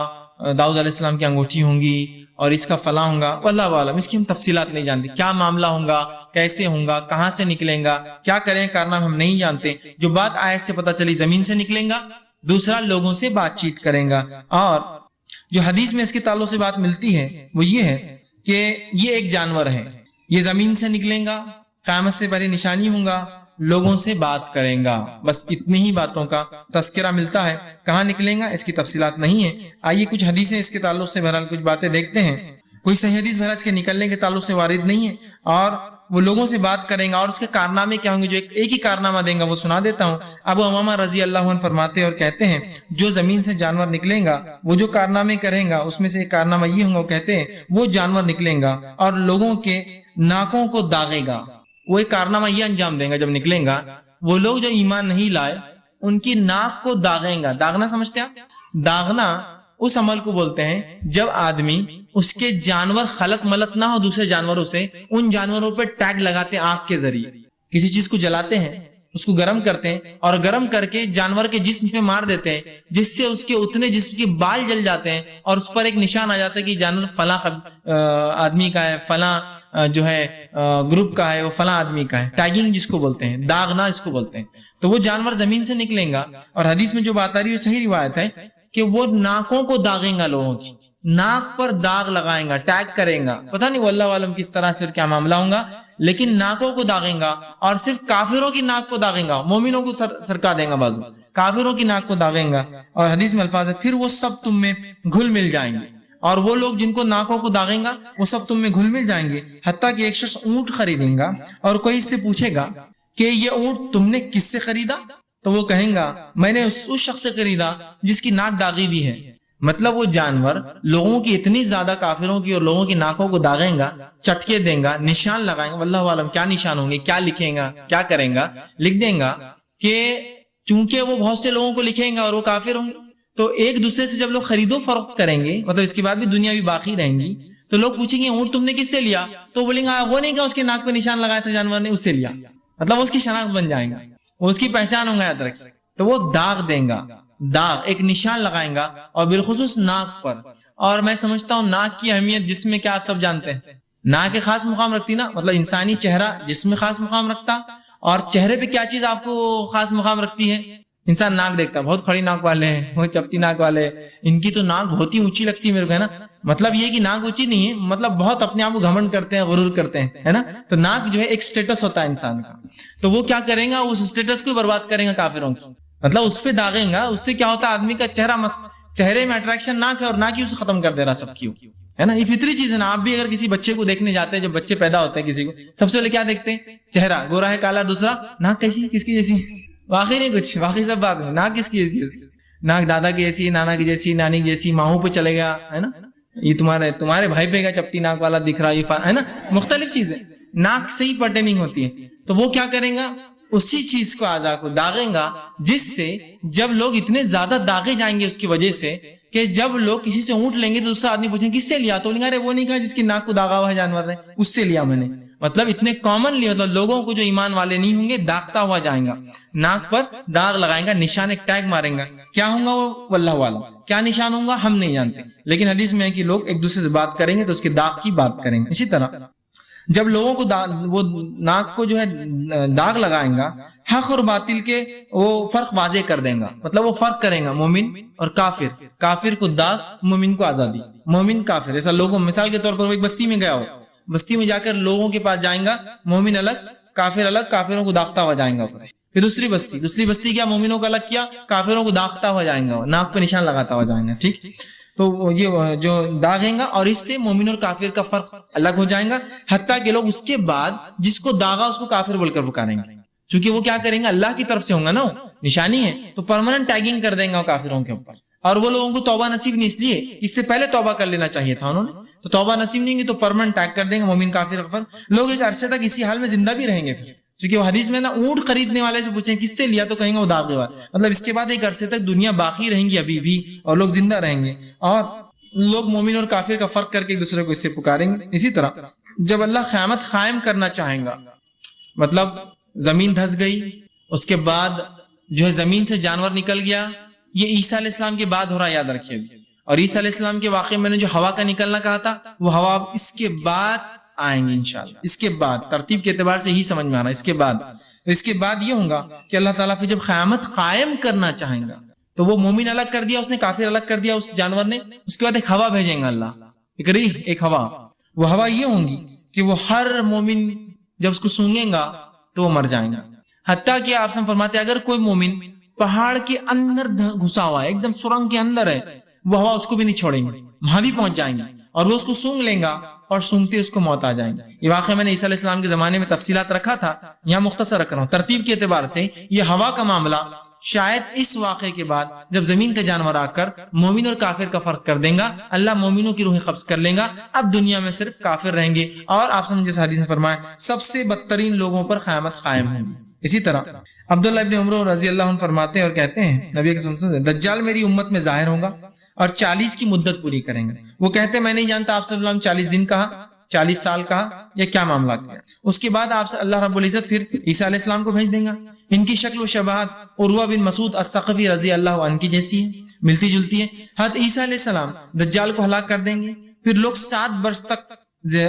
داؤد علیہ السلام کی انگوٹھی ہوں گی، اور اس کا فلاں ہوگا. واللہ عالم، اس کی ہم تفصیلات نہیں جانتے. کیا معاملہ ہوگا، کیسے ہوگا، کہاں سے نکلیں گا، کیا کریں، کارنام ہم نہیں جانتے. جو بات آیت سے پتہ چلی زمین سے نکلیں گا. دوسرا لوگوں سے بات چیت کریں گا. اور جو حدیث میں اس کے تعلق سے بات ملتی ہے وہ یہ ہے کہ یہ ایک جانور ہے، یہ زمین سے نکلیں گا، قیامت سے بڑی نشانی ہوگا، لوگوں سے بات کریں گا. بس اتنی ہی باتوں کا تذکرہ ملتا ہے. کہاں نکلیں گا اس کی تفصیلات نہیں ہے. آئیے کچھ حدیثیں اس کے تعلق سے بہرحال کچھ باتیں دیکھتے ہیں. کوئی صحیح حدیث بہرحال کے نکلنے کے تعلق سے وارد نہیں ہے، اور وہ لوگوں سے بات کریں گا اور اس کے کارنامے کیا ہوں گے، جو ایک ہی کارنامہ دیں گا وہ سنا دیتا ہوں۔ ابو امامہ رضی اللہ عنہ فرماتے اور کہتے ہیں جو زمین سے جانور نکلیں گا وہ جو کارنامے کریں گا اس میں سے ایک کارنامہ یہ ہوگا، وہ کہتے ہیں وہ جانور نکلیں گا اور لوگوں کے ناکوں کو داغے گا۔ وہ ایک کارنامہ یہ انجام دیں گا جب نکلیں گا، وہ لوگ جو ایمان نہیں لائے ان کی ناک کو داغیں گا۔ داغنا سمجھتے ہیں آپ؟ داغنا اس عمل کو بولتے ہیں جب آدمی اس کے جانور خلط ملط نہ ہو دوسرے جانوروں سے، ان جانوروں پہ ٹیگ لگاتے ہیں آگ کے ذریعے، کسی چیز کو جلاتے ہیں، اس کو گرم کرتے ہیں اور گرم کر کے جانور کے جسم پہ مار دیتے ہیں، جس سے اس کے اتنے جسم کے بال جل جاتے ہیں اور اس پر ایک نشان آ جاتا ہے کہ جانور فلاں آدمی کا ہے، فلاں جو ہے گروپ کا ہے، وہ فلاں آدمی کا ہے۔ ٹیگنگ جس کو بولتے ہیں، داغنا اس کو بولتے ہیں۔ تو وہ جانور زمین سے نکلیں گا، اور حدیث میں جو بات آ رہی ہے صحیح روایت ہے کہ وہ ناکوں کو داغیں گا، لوگوں کی ناک پر داغ لگائیں گا، ٹیگ کریں گا۔ پتہ نہیں واللہ عالم کس طرح سے کیا معاملہ ہوگا، لیکن ناکوں کو داغیں گا، اور صرف کافروں کی ناک کو داغیں گا، مومنوں کو سرکا دیں گا بازو، کافروں کی ناک کو داغیں گا۔ اور حدیث میں الفاظ ہے پھر وہ سب تم میں گھل مل جائیں گے، اور وہ لوگ جن کو ناکوں کو داغیں گا وہ سب تم میں گھل مل جائیں گے، حتیٰ کہ ایک شخص اونٹ خریدیں گا اور کوئی اس سے پوچھے گا کہ یہ اونٹ تم نے کس سے خریدا، تو وہ کہیں گا میں نے اس شخص سے خریدا جس کی ناک داغی بھی ہے۔ مطلب وہ جانور لوگوں کی اتنی زیادہ کافروں کی اور لوگوں کی ناکوں کو داغیں گا، چٹکے دیں گا، نشان لگائیں گا، واللہ عالم کیا نشان ہوں گے، کیا لکھیں گا، کیا کریں گا، لکھ دیں گا کہ چونکہ وہ بہت سے لوگوں کو لکھیں گا اور وہ کافر ہوں گے، تو ایک دوسرے سے جب لوگ خرید و فروخت کریں گے، مطلب اس کے بعد بھی دنیا بھی باقی رہیں گی، تو لوگ پوچھیں گے اونٹ تم نے کس سے لیا، تو بولیں گا وہ نہیں کہا اس کے ناک پہ نشان لگایا تھا جانور نے، اس سے لیا۔ مطلب اس کی شناخت بن جائیں گا، وہ اس کی پہچان ہوں گا، یاد رکھیں۔ تو وہ داغ دیں گا، داغ ایک نشان لگائیں گا، اور بالخصوص ناک پر۔ اور میں سمجھتا ہوں ناک کی اہمیت جسم میں کیا آپ سب جانتے ہیں، ناک ایک خاص مقام رکھتی نا، مطلب انسانی چہرہ جسم میں خاص مقام رکھتا، اور چہرے پہ کیا چیز آپ کو خاص مقام رکھتی ہے، انسان ناک دیکھتا، بہت کھڑی ناک والے ہیں، بہت چپٹی ناک والے، ان کی تو ناک بہت ہی اونچی لگتی ہے میرے کو، ہے نا۔ مطلب یہ کہ ناک اونچی نہیں ہے، مطلب بہت اپنے آپ کو گھمنڈ کرتے ہیں، غرور کرتے ہیں، ہے نا۔ تو ناک جو ہے ایک سٹیٹس ہوتا ہے انسان کا، تو وہ کیا کریں گا، اس سٹیٹس کو برباد کریں گا کافروں کی، مطلب اس پہ داغیں گا، اس سے کیا ہوتا ہے آدمی کا چہرہ چہرے میں اٹریکشن ناک ہے، اور ناک ہی اسے ختم کر دے رہا سب کی، ہے نا۔ یہ فطری چیز ہے نا۔ آپ بھی اگر کسی بچے کو دیکھنے جاتے ہیں، جب بچے پیدا ہوتے ہیں کسی کو، سب سے پہلے کیا دیکھتے ہیں، چہرہ، گورا ہے کالا، دوسرا ناک کیسی، کس کی جیسی، واقعی نہیں کچھ، واقعی سب بات ہے، ناک کس کی جیسی، ناک دادا کی جیسی، نانا کی جیسی، نانی کی جیسی، ماہوں پہ چلے گیا، ہے نا، یہ تمہارے بھائی پہ گا چپٹی ناک والا دکھ رہا، یہ ہے نا، مختلف چیزیں ناک سے ہی پرٹیننگ ہوتی ہے۔ تو وہ کیا کریں گا، اسی چیز کو اعضاء کو داغیں گا، جس سے جب لوگ اتنے زیادہ داغے جائیں گے اس کی وجہ سے کہ جب لوگ کسی سے اونٹ لیں گے تو دوسرا آدمی پوچھیں کس سے لیا، تو بولیں گے ارے وہ نہیں کہا جس کی ناک کو داغا ہوا ہے جانور نے، اس سے لیا میں نے۔ مطلب اتنے کامنلی، مطلب لوگوں کو جو ایمان والے نہیں ہوں گے داغتا ہوا جائیں گا، ناک پر داغ لگائیں گا، نشان ایک ٹیگ ماریں گا، کیا ہوں گا وہ واللہ عالم، کیا نشان ہوں گا ہم نہیں جانتے، لیکن حدیث میں ہے کہ لوگ ایک دوسرے سے بات کریں گے تو اس کے داغ کی بات کریں گے۔ اسی طرح جب لوگوں کو وہ ناک کو جو ہے داغ لگائیں گا، حق اور باطل کے وہ فرق واضح کر دیں گا، مطلب وہ فرق کریں گا مومن اور کافر، کافر کو داغ، مومن کو آزادی، مومن کافر۔ ایسا لوگوں، مثال کے طور پر وہ ایک بستی میں گیا ہو، بستی میں جا کر لوگوں کے پاس جائیں گا، مومن الگ کافر الگ، کافروں کو داغتا ہوا جائیں گا۔ پھر دوسری بستی کیا، مومنوں کو الگ کیا، کافروں کو داغتا ہوا جائیں گا، ناک پہ نشان لگاتا ہوا جائیں گا، ٹھیک۔ تو یہ جو داغیں گا، اور اس سے مومن اور کافر کا فرق الگ ہو جائیں گا، حتیٰ کہ لوگ اس کے بعد جس کو داغا اس کو کافر بول کر پکاریں گے، چونکہ وہ کیا کریں گے، اللہ کی طرف سے ہوں گا نا، نشانی ہے، تو پرماننٹ ٹیگنگ کر دیں گا کافروں کے اوپر۔ اور وہ لوگوں کو توبہ نصیب نہیں، اس لیے اس سے پہلے توبہ کر لینا چاہیے تھا انہوں نے، تو توبہ نصیب نہیں گی تو پرماننٹ ٹیگ کر دیں گے مومن کافر کفر۔ لوگ ایک عرصے تک اسی حال میں زندہ بھی رہیں گے، کیونکہ وہ حدیث میں نا اونٹ خریدنے والے سے پوچھیں کس سے لیا تو کہیں گے وہ داغے ہوا، مطلب اس کے بعد ایک عرصے تک دنیا باقی رہیں گی ابھی بھی، اور لوگ زندہ رہیں گے، اور لوگ مومن اور کافر کا فرق کر کے ایک دوسرے کو اس سے پکاریں گے۔ اسی طرح جب اللہ قیامت قائم کرنا چاہیں گا، مطلب زمین دھس گئی، اس کے بعد جو ہے زمین سے جانور نکل گیا، یہ عیسیٰ علیہ السلام کے بعد ہو رہا، یاد رکھیے۔ اور عیسیٰ علیہ السلام کے واقعے میں نے جو ہوا کا نکلنا کہا تھا، وہ ہوا اب اس کے بعد آئیں گے انشاءاللہ، اس کے بعد، ترتیب کے اعتبار سے ہی سمجھ میں آ رہا ہے، اس کے بعد یہ ہوگا کہ اللہ تعالیٰ پھر جب قیامت قائم کرنا چاہیں گا تو وہ مومن الگ کر دیا اس نے، کافر الگ کر دیا اس جانور نے، اس کے بعد ایک ہوا بھیجیں گا اللہ، ایک ہوا، وہ ہوا یہ ہوں گی کہ وہ ہر مومن جب اس کو سونگیں گا تو وہ مر جائیں گا، حتیٰ کہ آپ سے فرماتے ہیں اگر کوئی مومن پہاڑ کے اندر گھسا ہوا ہے، ایک دم سرنگ کے اندر ہے، وہ ہوا اس کو بھی نہیں چھوڑیں گے، وہاں بھی پہنچ جائیں گے، اور وہ اس کو سونگ لیں گا اور سونگتے اس کو موت آ جائیں گی۔ یہ واقعہ میں نے عیسیٰ علیہ السلام کے زمانے میں تفصیلات رکھا تھا، یہاں مختصر رکھ رہا ہوں۔ ترتیب کے اعتبار سے یہ ہوا کا معاملہ شاید اس واقعے کے بعد جب زمین کا جانور آ کر مومن اور کافر کا فرق کر دیں گا، اللہ مومنوں کی روحیں قبض کر لیں گا، اب دنیا میں صرف کافر رہیں گے، اور آپ سمجھے جیسے حدیث میں فرمایا سب سے بدترین لوگوں پر قیامت قائم ہوگی۔ اسی طرح عبداللہ ابن عمر رضی اللہ عنہ فرماتے ہیں اور کہتے ہیں نبی کے صلی اللہ علیہ وسلم، دجال میری امت میں ظاہر ہوگا اور 40 کی مدت پوری کریں گے۔ وہ کہتے ہیں میں نہیں جانتا آپ صلی اللہ علیہ وسلم 40 دن کہا، 40 سال کہا، یا کیا معاملہ کیا۔ اس کے بعد آپ سے اللہ رب العزت پھر عیسیٰ علیہ السلام کو بھیج دیں گا۔ ان کی شکل و شباہت عروہ بن مسعود الثقفی رضی اللہ عنہ کی جیسی ہے، ملتی جلتی ہے۔ حضرت عیسیٰ علیہ السلام دجال کو ہلاک کر دیں گے، پھر لوگ 7 برس تک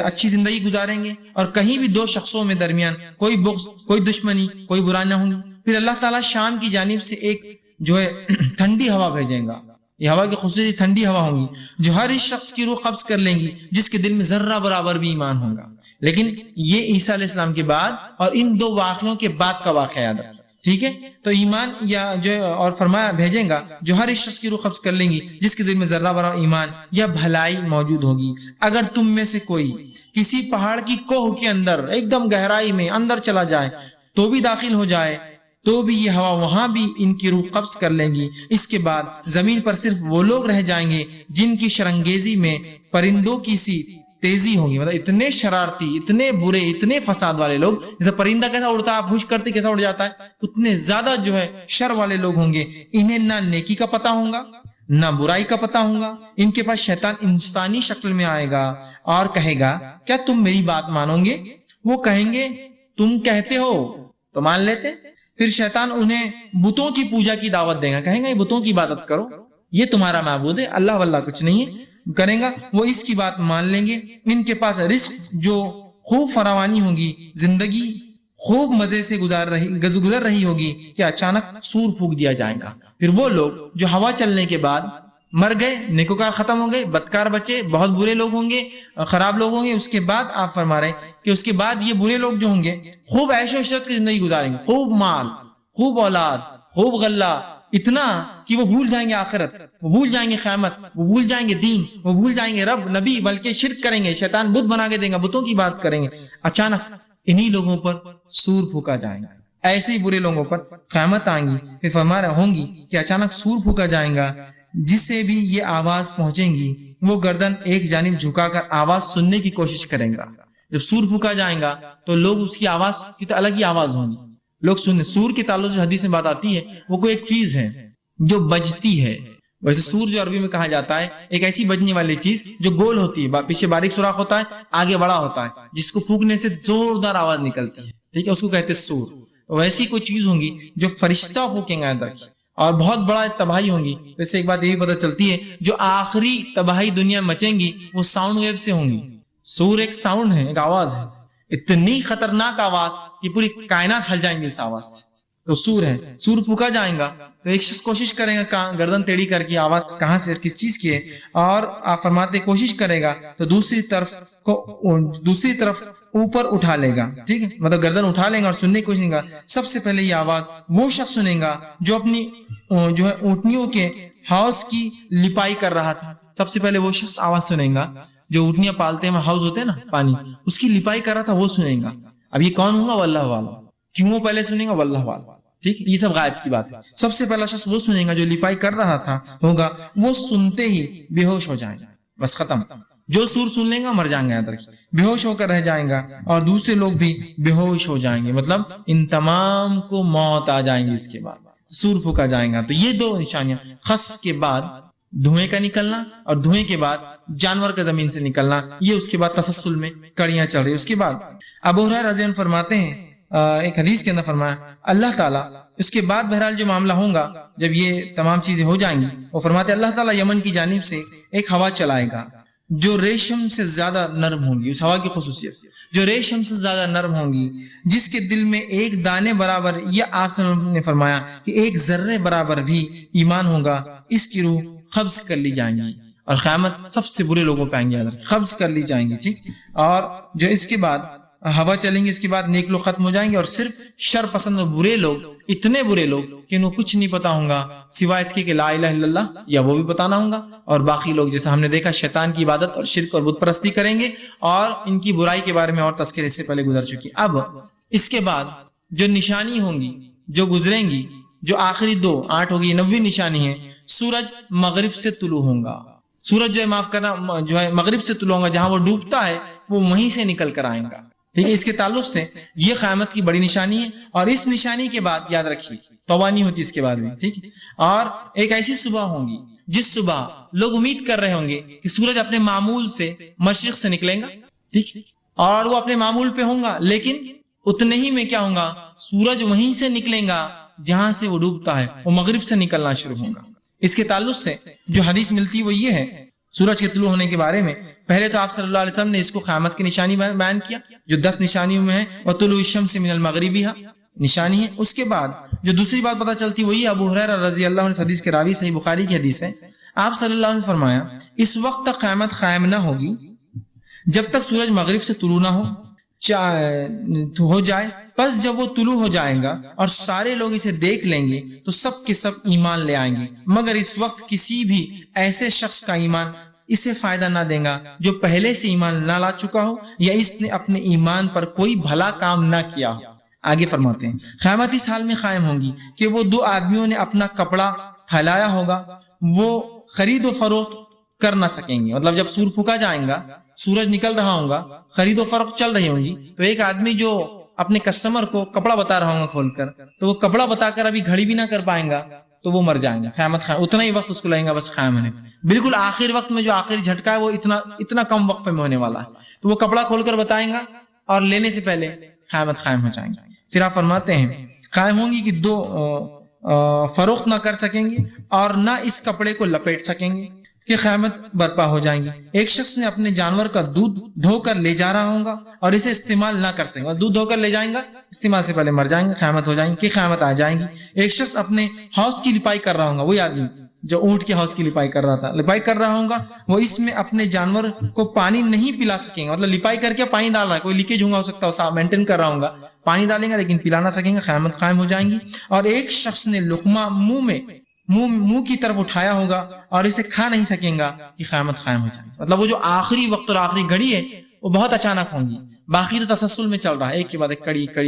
اچھی زندگی گزاریں گے، اور کہیں بھی 2 شخصوں میں درمیان کوئی بغض، کوئی دشمنی، کوئی برائی نہ ہوں گی۔ پھر اللہ تعالیٰ شام کی جانب سے ایک جو ہے ٹھنڈی ہوا بھیجیں گا، یہ ہوا کی خصوصی ٹھنڈی ہوا ہوں گی جو ہر اس شخص کی روح قبض کر لیں گی جس کے دل میں ذرہ برابر بھی ایمان ہوگا۔ لیکن یہ عیسیٰ علیہ السلام کے بعد اور ان 2 واقعوں کے بعد کا واقعہ یاد ہے، ٹھیک ہے؟ تو ایمان یا جو اور فرمایا بھیجیں گا جو ہر اس شخص کی روح قبض کر لیں گی جس کے دل میں ذرہ برابر ایمان یا بھلائی موجود ہوگی۔ اگر تم میں سے کوئی کسی پہاڑ کی کوہ کے اندر ایک دم گہرائی میں اندر چلا جائے تو بھی داخل ہو جائے تو بھی یہ ہوا وہاں بھی ان کی روح قبض کر لیں گی۔ اس کے بعد زمین پر صرف وہ لوگ رہ جائیں گے جن کی شرنگیزی میں پرندوں کی سی تیزی ہوگی، مطلب اتنے شرارتی، اتنے برے، اتنے فساد والے لوگ، جیسے پرندہ کیسا اڑتا ہے آپ ہوش کرتے کیسا اڑ جاتا ہے، اتنے زیادہ جو ہے شر والے لوگ ہوں گے۔ انہیں نہ نیکی کا پتہ ہوگا نہ برائی کا پتہ ہوگا۔ ان کے پاس شیطان انسانی شکل میں آئے گا اور کہے گا کیا تم میری بات مانو گے؟ وہ کہیں گے تم کہتے ہو تو مان لیتے۔ پھر شیطان انہیں بتوں کی پوجا کی دعوت دے گا، کہیں گا یہ بتوں کی عبادت کرو، یہ تمہارا معبود ہے، اللہ واللہ کچھ نہیں ہے، کریں گا۔ وہ اس کی بات مان لیں گے۔ ان کے پاس رزق جو خوب فراوانی ہوگی، زندگی خوب مزے سے گزر رہی ہوگی کہ اچانک سور پھونک دیا جائے گا۔ پھر وہ لوگ جو ہوا چلنے کے بعد مر گئے، نیکوکار ختم ہو گئے، بدکار بچے، بہت برے لوگ ہوں گے، خراب لوگ ہوں گے۔ اس کے بعد آپ فرما رہے کہ اس کے بعد یہ برے لوگ جو ہوں گے خوب عیش و عشرت کی زندگی گزاریں گے، خوب مال، خوب اولاد، خوب غلہ، اتنا کہ وہ بھول جائیں گے آخرت، وہ بھول جائیں گے قیامت، وہ بھول جائیں گے دین، وہ بھول جائیں گے رب نبی، بلکہ شرک کریں گے، شیطان بت بنا کے دیں گا، بتوں کی بات کریں گے۔ اچانک انہی لوگوں پر سور پھونکا جائے گا، ایسے ہی برے لوگوں پر قیامت آئیں گی۔ پھر فرما رہے ہوں گی کہ اچانک سور پھونکا جائے گا، جس سے بھی یہ آواز پہنچیں گی وہ گردن ایک جانب جھکا کر آواز سننے کی کوشش کریں گا۔ جب سور پھونکا جائے گا تو لوگ اس کی آواز کی تو الگ ہی آواز ہوگی، لوگ سننے۔ سور کے تعلق سے حدیث میں بات آتی ہے وہ کوئی ایک چیز ہے جو بجتی ہے۔ ویسے سور جو عربی میں کہا جاتا ہے ایک ایسی بجنے والی چیز جو گول ہوتی ہے، پیچھے باریک سوراخ ہوتا ہے، آگے بڑا ہوتا ہے، جس کو پھونکنے سے زوردار آواز نکلتی ہے، ٹھیک ہے، اس کو کہتے ہیں سور۔ ویسی کوئی چیز ہوں گی جو فرشتہ پھونکیں گا اندر کی، اور بہت بڑا تباہی ہوں گی۔ ویسے ایک بات یہ بھی پتہ چلتی ہے جو آخری تباہی دنیا میں مچیں گی وہ ساؤنڈ ویو سے ہوں گی۔ سور ایک ساؤنڈ ہے، ایک آواز ہے، اتنی خطرناک آواز کہ پوری کائنات ہل جائیں گی اس آواز سے، تو سور ہے۔ سور پھونکا جائیں گا تو ایک شخص کوشش کرے گا گردن ٹیڑھی کر کے آواز کہاں سے کس چیز کی ہے، اور آپ فرماتے کوشش کرے گا تو دوسری طرف اوپر اٹھا لے گا، ٹھیک ہے، مطلب گردن اٹھا لے گا اور سننے کی کوشش کرے گا۔ سب سے پہلے یہ آواز وہ شخص سنے گا جو اپنی جو ہے اونٹنیوں کے ہاؤس کی لپائی کر رہا تھا۔ سب سے پہلے وہ شخص آواز سنے گا جو اونٹنیاں پالتے ہیں، ہاؤس ہوتے ہیں نا پانی، اس کی لپائی کر رہا تھا، وہ سنے گا۔ اب یہ کون ہوگا؟ واللہ والا۔ کیوں وہ پہلے سنے گا؟ واللہ والا، ٹھیک، یہ سب غائب کی بات ہے۔ سب سے پہلا شخص وہ سنے گا جو لپائی کر رہا تھا ہوگا، وہ سنتے ہی بے ہوش ہو جائے گا، بس ختم۔ جو سور سن لیں گا مر جائیں گے، یاد رکھیے، بے ہوش ہو کر رہ جائیں گا، اور دوسرے لوگ بھی بے ہوش ہو جائیں گے، مطلب ان تمام کو موت آ جائیں گی۔ اس کے بعد سور پھونکا جائے گا۔ تو یہ 2 نشانیاں، خسف کے بعد دھوئیں کا نکلنا اور دھوئیں کے بعد جانور کا زمین سے نکلنا، یہ اس کے بعد تسلسل میں کڑیاں چل رہی۔ اس کے بعد ابو ہریرہ رضی اللہ عنہ فرماتے ہیں، ایک حدیث کے اندر فرمایا اللہ تعالیٰ اس کے بعد بہرحال جو معاملہ ہوگا جب یہ تمام چیزیں ہو جائیں گی، وہ فرماتے اللہ تعالیٰ یمن کی جانب سے ایک ہوا چلائے گا جو ریشم سے زیادہ نرم ہوگی۔ اس ہوا کی خصوصیت جو ریشم سے زیادہ نرم ہوگی، جس کے دل میں ایک دانے برابر، یا آپ صلی اللہ علیہ وسلم نے فرمایا کہ ایک ذرے برابر بھی ایمان ہوگا، اس کی روح قبض کر لی جائیں گی، اور قیامت سب سے برے لوگوں پہ آئیں گے، قبض کر لی جائیں گی، ٹھیک۔ اور جو اس کے بعد ہوا چلیں گی، اس کے بعد نیک لوگ ختم ہو جائیں گے، اور صرف شر پسند اور برے لوگ، اتنے برے لوگ کہ انہیں کچھ نہیں پتا ہوگا سوائے اس کے کہ لا الہ الا اللہ یا وہ بھی بتانا ہوگا، اور باقی لوگ جیسا ہم نے دیکھا شیطان کی عبادت اور شرک اور بت پرستی کریں گے، اور ان کی برائی کے بارے میں اور تذکرے اس سے پہلے گزر چکی۔ اب اس کے بعد جو نشانی ہوں گی جو گزریں گی، جو آخری 2 8 ہوگی، 90 نشانی ہے، سورج مغرب سے طلوع ہوگا، سورج جو ہے معاف کرنا جو ہے مغرب سے طلوع ہوگا، جہاں وہ ڈوبتا ہے وہ وہیں سے نکل کر آئے گا، ٹھیک ہے۔ اس کے تعلق سے یہ قیامت کی بڑی نشانی ہے، اور اس نشانی کے بعد یاد رکھیے توبہ نہیں ہوتی اس کے بعد بھی، ٹھیک ہے۔ اور ایک ایسی صبح ہوں گی جس صبح لوگ امید کر رہے ہوں گے کہ سورج اپنے معمول سے مشرق سے نکلے گا، ٹھیک، اور وہ اپنے معمول پہ ہوں گا، لیکن اتنے ہی میں کیا ہوگا، سورج وہیں سے نکلے گا جہاں سے وہ ڈوبتا ہے، وہ مغرب سے نکلنا شروع ہوگا۔ اس کے تعلق سے جو حدیث ملتی وہ یہ ہے سورج کے طلوع ہونے کے بارے میں۔ پہلے تو آپ صلی اللہ علیہ وسلم نے اس کو قیامت کی نشانی بیان کیا جو 10 نشانیوں میں ہے، وطلوع الشمس من المغربها نشانی ہے۔ اس کے بعد جو دوسری بات پتہ چلتی وہی ابو ہریرہ رضی اللہ عنہ حدیث کے راوی، صحیح بخاری کی حدیث ہے، آپ صلی اللہ علیہ وسلم نے فرمایا اس وقت تک قیامت قائم نہ ہوگی جب تک سورج مغرب سے طلوع نہ ہو جائے، بس جب وہ طلوع ہو جائے گا اور سارے لوگ اسے دیکھ لیں گے تو سب کے سب ایمان لے آئیں گے، مگر اس وقت کسی بھی ایسے شخص کا ایمان اسے فائدہ نہ دے گا جو پہلے سے ایمان نہ لا چکا ہو یا اس نے اپنے ایمان پر کوئی بھلا کام نہ کیا ہو۔ آگے فرماتے ہیں قیامت اس حال میں قائم ہوگی کہ وہ 2 آدمیوں نے اپنا کپڑا پھیلایا ہوگا، وہ خرید و فروخت کر نہ سکیں گے، مطلب جب سور پھونکا جائے گا، سورج نکل رہا ہوگا، خرید و فروخت چل رہی ہوں گی، تو ایک آدمی جو اپنے کسٹمر کو کپڑا بتا رہا ہوگا کھول کر، تو وہ کپڑا بتا کر ابھی گھڑی بھی نہ کر پائیں گا تو وہ مر جائیں گے۔ قیامت اتنا ہی وقت اس کو لگے گا بس قائم ہونے، بالکل آخر وقت میں جو آخری جھٹکا ہے وہ اتنا کم وقت میں ہونے والا ہے، تو وہ کپڑا کھول کر بتائیں گا اور لینے سے پہلے قیامت قائم ہو جائیں گے۔ پھر آپ فرماتے ہیں قائم ہوں گی کہ 2 فروخت نہ کر سکیں گے اور نہ اس کپڑے کو لپیٹ سکیں گے کہ قیامت برپا ہو جائیں گی۔ ایک شخص نے اپنے جانور کا دودھ دھو کر لے جا رہا ہوگا اور اسے استعمال نہ کر سکیں گے، دودھ دھو کر لے جائیں گا، استعمال سے پہلے مر جائیں گے، قیامت ہو جائیں گی کہ قیامت آ جائیں گی۔ ایک شخص اپنے حوض کی لپائی کر رہا ہوگا، وہی آدمی جو اونٹ کے حوض کی لپائی کر رہا تھا، لپائی کر رہا ہوگا، وہ اس میں اپنے جانور کو پانی نہیں پلا سکیں گے، مطلب لپائی کر کے پانی ڈال رہا ہے، کوئی لیکیج ہو سکتا ہے، صاف مینٹین کر رہا ہوگا، پانی ڈالیں گا لیکن پلا نہ سکیں گے، قیامت قائم ہو جائیں گی۔ اور ایک شخص نے لقمہ منہ کی طرف اٹھایا ہوگا اور اسے کھا نہیں سکیں گا کہ قیامت قائم ہو جائے گی۔ مطلب وہ جو آخری وقت اور آخری گھڑی ہے وہ بہت اچانک ہوں گی، باقی تو تسلسل میں چل رہا ہے، ایک کے بعد ایک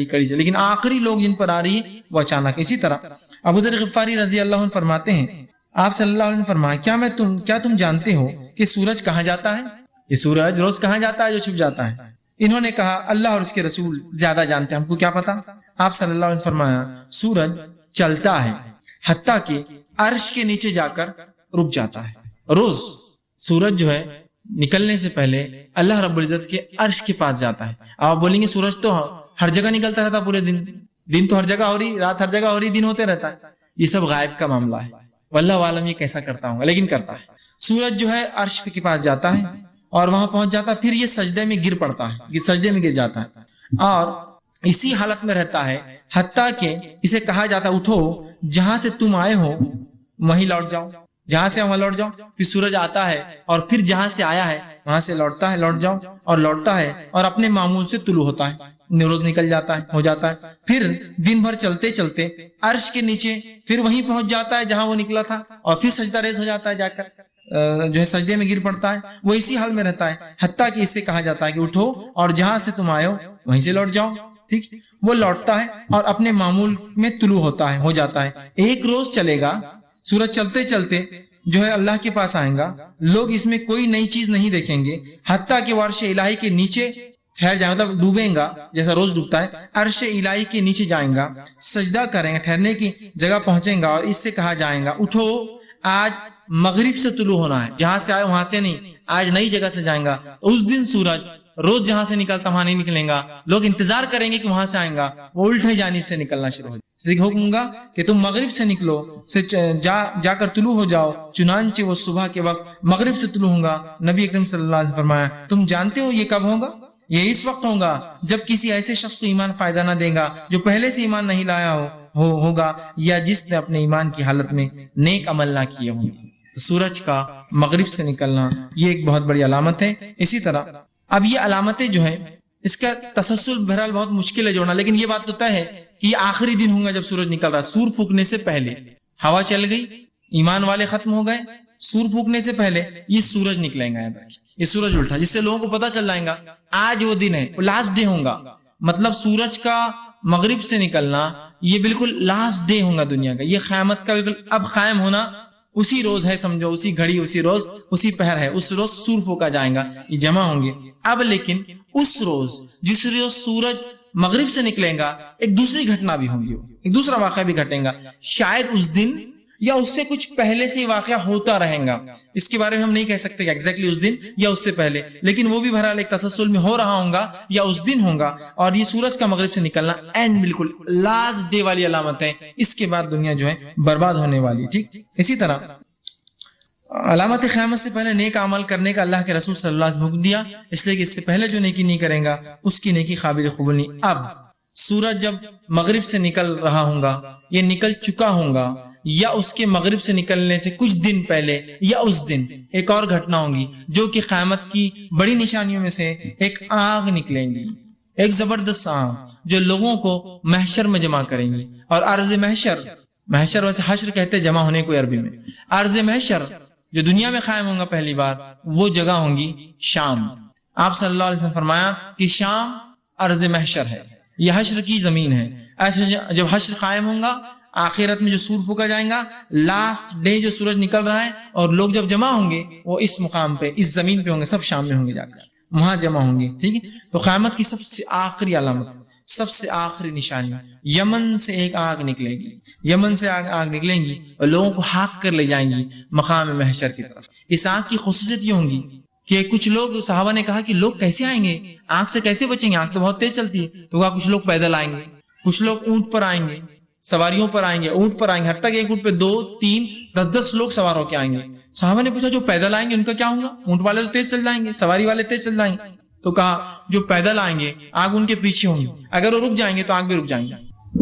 کڑی سے، لیکن آخری لوگ جن پر آ رہی ہے وہ اچانک۔ اسی طرح ابو ذر غفاری رضی اللہ عنہ فرماتے ہیں آپ صلی اللہ علیہ وسلم فرمایا کیا تم جانتے ہو کہ سورج کہاں جاتا ہے؟ یہ سورج روز کہاں جاتا ہے جو چھپ جاتا ہے؟ انہوں نے کہا اللہ اور اس کے رسول زیادہ جانتے ہیں، ہم کو کیا پتا۔ آپ صلی اللہ علیہ وسلم فرمایا سورج چلتا ہے حتیٰ کہ عرش کے نیچے جا کر رک جاتا ہے۔ روز سورج جو ہے نکلنے سے پہلے اللہ رب العزت کے عرش کے پاس جاتا ہے۔ آپ بولیں گے سورج تو ہر جگہ نکلتا رہتا پورے دن تو ہر جگہ ہو رہی، رات ہر جگہ ہو رہی، دن ہوتے رہتا ہے، یہ سب غائب کا معاملہ ہے، واللہ عالم یہ کیسا کرتا ہوں گا، لیکن کرتا ہے۔ سورج جو ہے عرش کے پاس جاتا ہے اور وہاں پہنچ جاتا ہے، پھر یہ سجدے میں گر پڑتا ہے، سجدے میں گر جاتا ہے اور اسی حالت میں رہتا ہے حتیٰ کہ اسے کہا جاتا ہے اٹھو جہاں سے تم آئے ہو وہیں لوٹ جاؤ، جہاں سے وہاں لوٹ جاؤ۔ پھر سورج آتا ہے اور پھر جہاں سے آیا ہے وہاں سے لوٹتا ہے، لوٹ جاؤ، اور لوٹتا ہے اور اپنے معمول سے طلوع ہوتا ہے، روز نکل جاتا ہے، ہو جاتا ہے، پھر دن بھر چلتے چلتے عرش کے نیچے پھر وہیں پہنچ جاتا ہے جہاں وہ نکلا تھا، اور پھر سجدہ ریز ہو جاتا ہے، جا کر جو ہے سجدے میں گر پڑتا ہے، وہ اسی حال میں رہتا ہے حتیٰ کہ اس سے کہا جاتا ہے کہ اٹھو اور جہاں سے تم آئے ہو وہیں سے لوٹ جاؤ، ٹھیک۔ وہ لوٹتا ہے اور اپنے معمول میں طلوع ہوتا ہے، ہو جاتا ہے۔ ایک روز چلے گا، سورج چلتے چلتے جو ہے اللہ کے پاس آئیں گا، لوگ اس میں کوئی نئی چیز نہیں دیکھیں گے حتیٰ کہ وہ عرش الہی کے نیچے ٹھہر جائیں، مطلب ڈوبیں گا جیسا روز ڈوبتا ہے، عرش الہی کے نیچے جائیں گا، سجدہ کریں گے، ٹھہرنے کی جگہ پہنچیں گا اور اس سے کہا جائے گا اٹھو آج مغرب سے طلوع ہونا ہے، جہاں سے آئے وہاں سے نہیں، آج نئی جگہ سے جائیں گا۔ اس دن سورج روز جہاں سے نکلتا وہاں نہیں نکلیں گا، لوگ انتظار کریں گے کہ وہاں سے آئیں گا، وہ الٹے جانب سے نکلنا شروع ہو جائے۔ حکم گا کہ تم مغرب سے نکلو، سے جا کر طلوع ہو جاؤ، چنانچہ وہ صبح کے وقت مغرب سے طلوع ہوگا۔ نبی اکرم صلی اللہ علیہ وسلم فرمایا تم جانتے ہو یہ کب ہوگا؟ یہ اس وقت ہوگا جب کسی ایسے شخص کو ایمان فائدہ نہ دے گا جو پہلے سے ایمان نہیں لایا ہوگا یا جس نے اپنے ایمان کی حالت میں نیک عمل نہ کیے ہوں گے۔ سورج کا مغرب سے نکلنا یہ ایک بہت بڑی علامت ہے۔ اسی طرح اب یہ علامتیں جو ہیں اس کا تسلسل بہرحال بہت مشکل ہے جوڑنا، لیکن یہ بات تو طے ہے کہ یہ آخری دن ہوگا جب سورج نکل رہا ہے، سور پھونکنے سے پہلے ہوا چل گئی، ایمان والے ختم ہو گئے، سور پھونکنے سے پہلے یہ سورج نکلیں گا، یہ سورج الٹا، جس سے لوگوں کو پتا چل جائے گا آج وہ دن ہے، وہ لاسٹ ڈے ہوگا. مطلب سورج کا مغرب سے نکلنا یہ بالکل لاسٹ ڈے ہوگا دنیا کا، یہ قیامت کا بالکل اب قائم ہونا اسی روز ہے، سمجھو اسی گھڑی، اسی روز، اسی پہر ہے، اس روز سور پھونکا جائے گا، یہ جمع ہوں گے. اب لیکن اس روز جس روز سورج مغرب سے نکلے گا ایک دوسری گھٹنا بھی ہوگی، ایک دوسرا واقعہ بھی گھٹے گا، شاید اس دن یا اس سے کچھ پہلے سے واقعہ ہوتا رہے گا، اس کے بارے میں ہم نہیں کہہ سکتے کہ ایگزیکٹلی اس دن یا اس سے پہلے، لیکن وہ بھی بہرحال ایک تسلسل میں ہو رہا ہوگا یا اس دن ہوگا. اور یہ سورج کا مغرب سے نکلنا اینڈ بالکل لاسٹ ڈے والی علامت ہے، اس کے بعد دنیا جو ہے برباد ہونے والی. ٹھیک، اسی طرح علامت قیامت سے پہلے نیک عمل کرنے کا اللہ کے رسول صلی اللہ علیہ وسلم حکم دیا، اس لیے کہ اس سے پہلے جو نیکی نہیں کرے گا اس کی نیکی قابل قبول نہیں. اب سورج جب مغرب سے نکل رہا ہوگا، یہ نکل چکا ہوگا، یا اس کے مغرب سے نکلنے سے کچھ دن پہلے یا اس دن ایک اور گھٹنا ہوگی جو کہ قیامت کی بڑی نشانیوں میں سے ایک آگ نکلیں گی، ایک زبردست آگ جو لوگوں کو محشر میں جمع کریں گی. اور ارض محشر، محشر ویسے حشر کہتے جمع ہونے کو عربی میں، ارض محشر جو دنیا میں قائم ہوگا پہلی بار، وہ جگہ ہوں گی شام. آپ صلی اللہ علیہ وسلم فرمایا کہ شام ارض محشر ہے، یہ حشر کی زمین ہے. ایسے جب حشر قائم ہوگا، آخرت میں جو سور پھونکا جائے گا، لاسٹ ڈے جو سورج نکل رہا ہے، اور لوگ جب جمع ہوں گے وہ اس مقام پہ، اس زمین پہ ہوں گے، سب شام میں ہوں گے، جا کر وہاں جمع ہوں گے. ٹھیک ہے، تو قیامت کی سب سے آخری علامت، سب سے آخری نشانی، یمن سے ایک آگ نکلے گی، یمن سے آگ نکلیں گی اور لوگوں کو ہاک کر لے جائیں گی مقام محشر کی طرف. اس آگ کی خصوصیت یہ ہوں گی کہ کچھ لوگ، صحابہ نے کہا کہ لوگ کیسے آئیں گے، آگ سے کیسے بچیں گے، آگ تو بہت تیز چلتی ہے. تو کہا کچھ لوگ پیدل آئیں گے، کچھ لوگ اونٹ پر آئیں گے، سواریوں پر آئیں گے، اونٹ پر آئیں گے، حتیٰ کہ ایک اونٹ پہ 2 3 10 لوگ سوار ہو کے آئیں گے. صحابہ نے پوچھا جو پیدل آئیں گے ان کا کیا ہوگا؟ اونٹ والے تو تیز چل جائیں گے، سواری والے تیز چل جائیں گے. تو کہا جو پیدل آئیں گے آگ ان کے پیچھے ہوں گی، اگر وہ رک جائیں گے تو آگ بھی رک جائیں گے،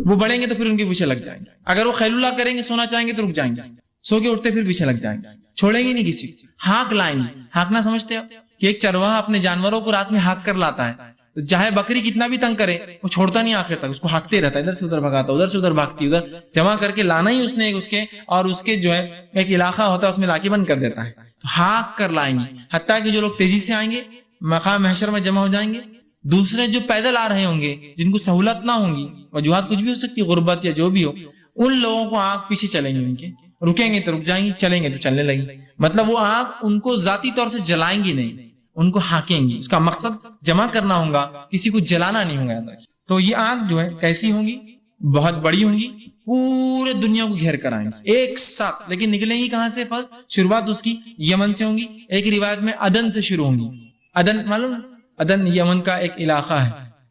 وہ بڑھیں گے تو پھر ان کے پیچھے لگ جائیں گے، اگر وہ خیل اللہ کریں گے، سونا چاہیں گے تو رک جائیں گے، سو کے اٹھتے پھر پیچھے لگ جائیں گے، چھوڑیں گے نہیں کسی کو. ہاک لائیں گے، ہاکنا سمجھتے ہو کہ ایک چرواہا اپنے جانوروں کو رات میں ہاک کر لاتا ہے، تو چاہے بکری کتنا بھی تنگ کرے وہ چھوڑتا نہیں آخر تک، اس کو ہاکتے رہتا ہے، ادھر سے ادھر بھگاتا، ادھر سے ادھر بھاگتی، ادھر جمع کر کے لانا ہی اس نے اس کے، اور اس کے جو ہے ایک علاقہ ہوتا ہے اس میں لا کے بند کر دیتا ہے. تو ہاک کر لائیں گے، حتیٰ کہ جو لوگ تیزی سے آئیں گے مقام محشر میں جمع ہو جائیں گے. دوسرے جو پیدل آ رہے ہوں گے، جن کو سہولت نہ ہوں گی، وجوہات کچھ بھی ہو سکتی، غربت یا جو بھی ہو، ان لوگوں کو آگ پیچھے چلیں گے، ان کے رکیں گے تو رک جائیں گے، چلیں گے تو چلنے لگیں گے. مطلب وہ آگ ان کو ذاتی طور سے جلائیں گی نہیں، ان کو ہاکیں گی. اس کا مقصد جمع کرنا ہوگا، کسی کو جلانا نہیں ہوگا. تو یہ آگ جو ہے کیسی ہوں گی؟ بہت بڑی ہوں گی، پورے دنیا کو گھیر کر آئیں گے ایک ساتھ. لیکن نکلیں گی کہاں سے؟ فرض شروعات اس کی یمن سے ہوں گی، ایک روایت میں عدن سے شروع ہوں گی. عدن معلوم ہے؟ عدن یمن کا ایک علاقہ ہے،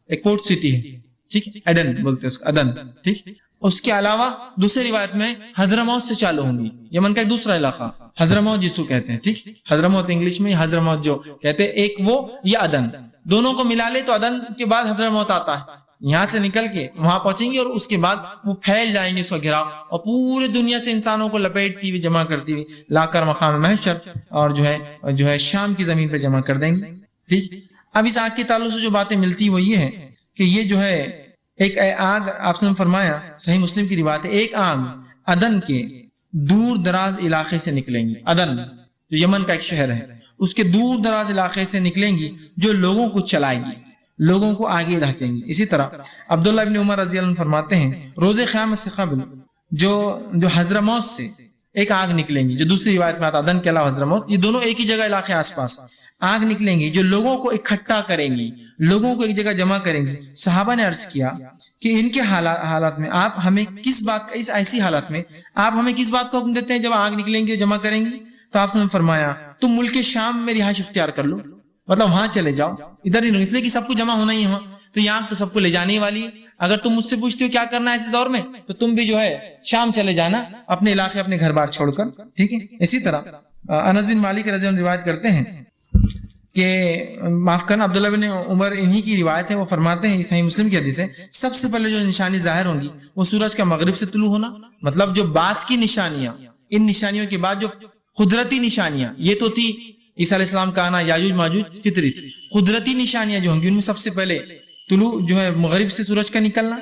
ایک پورٹ سٹی ہے، ٹھیک، عدن بولتے ہیں اس کو، عدن. ٹھیک، اس کے علاوہ دوسری روایت میں حضرموت سے چالو ہوں گی، یمن کا ایک دوسرا علاقہ، حضرموت جسو کہتے ہیں. ٹھیک، حضرموت انگلش میں، حضرموت جو کہتے ہیں، ایک وہ یا عدن، دونوں کو ملا لے تو عدن کے بعد حضرموت آتا ہے. یہاں سے نکل کے وہاں پہنچیں گے اور اس کے بعد وہ پھیل جائیں گے، اس کا گھیراؤ، اور پورے دنیا سے انسانوں کو لپیٹتی ہوئی جمع کرتی ہوئی لا کر مقام محشر اور جو ہے شام کی زمین پہ جمع کر دیں گے. ٹھیک، اب اس آگ کے تعلق سے جو باتیں ملتی وہ یہ ہے کہ یہ جو ہے ایک آگ، آپ نے فرمایا صحیح مسلم کی روایت ہے، ایک آگ عدن کے دور دراز علاقے سے نکلیں گی. عدن جو یمن کا ایک شہر ہے، اس کے دور دراز علاقے سے نکلیں گی، جو لوگوں کو چلائیں گی، لوگوں کو آگے دھکیں گی. اسی طرح عبداللہ ابن عمر رضی اللہ عنہ فرماتے ہیں روز قیامت سے قبل جو حضرموت سے ایک آگ نکلیں گی، جو دوسری روایت میں آتا عدن کے علاوہ حضرموت، یہ دونوں ایک ہی جگہ علاقے آس پاس آگ نکلیں گی، جو لوگوں کو اکٹھا کریں گی، لوگوں کو ایک جگہ جمع کریں گی. صحابہ نے عرض کیا کہ ان کے حالات میں آپ ہمیں کس بات کا، اس ایسی حالت میں آپ ہمیں کس بات کا حکم دیتے ہیں جب آگ نکلیں گی جمع کریں گی؟ تو آپ نے فرمایا تم ملک شام میں رہائش اختیار کر لو، مطلب وہاں چلے جاؤ، ادھر ہی نہیں، اس لیے کہ سب کو جمع ہونا ہی ہے وہاں، تو یہ آگ تو سب کو لے جانے والی ہے. اگر تم مجھ سے پوچھتے ہو کیا کرنا ہے ایسے دور میں، تو تم بھی جو ہے شام چلے جانا، اپنے علاقے اپنے گھر بار چھوڑ کر. ٹھیک ہے. اسی طرح انس بن مالک رضی اللہ عنہ روایت کرتے ہیں کہ معاف کرنا عبداللہ بن عمر انہی کی روایت ہے، وہ فرماتے ہیں، صحیح مسلم کی حدیث ہے، سب سے پہلے جو نشانی ظاہر ہوں گی وہ سورج کا مغرب سے طلوع ہونا. مطلب جو بات کی نشانیاں، ان نشانیوں کے بعد جو قدرتی نشانیاں، یہ تو تھی عیسیٰ علیہ السلام کا آنا، یاجوج ماجوج فطری تھی۔ قدرتی نشانیاں جو ہوں گی ان میں سب سے پہلے طلوع جو ہے مغرب سے سورج کا نکلنا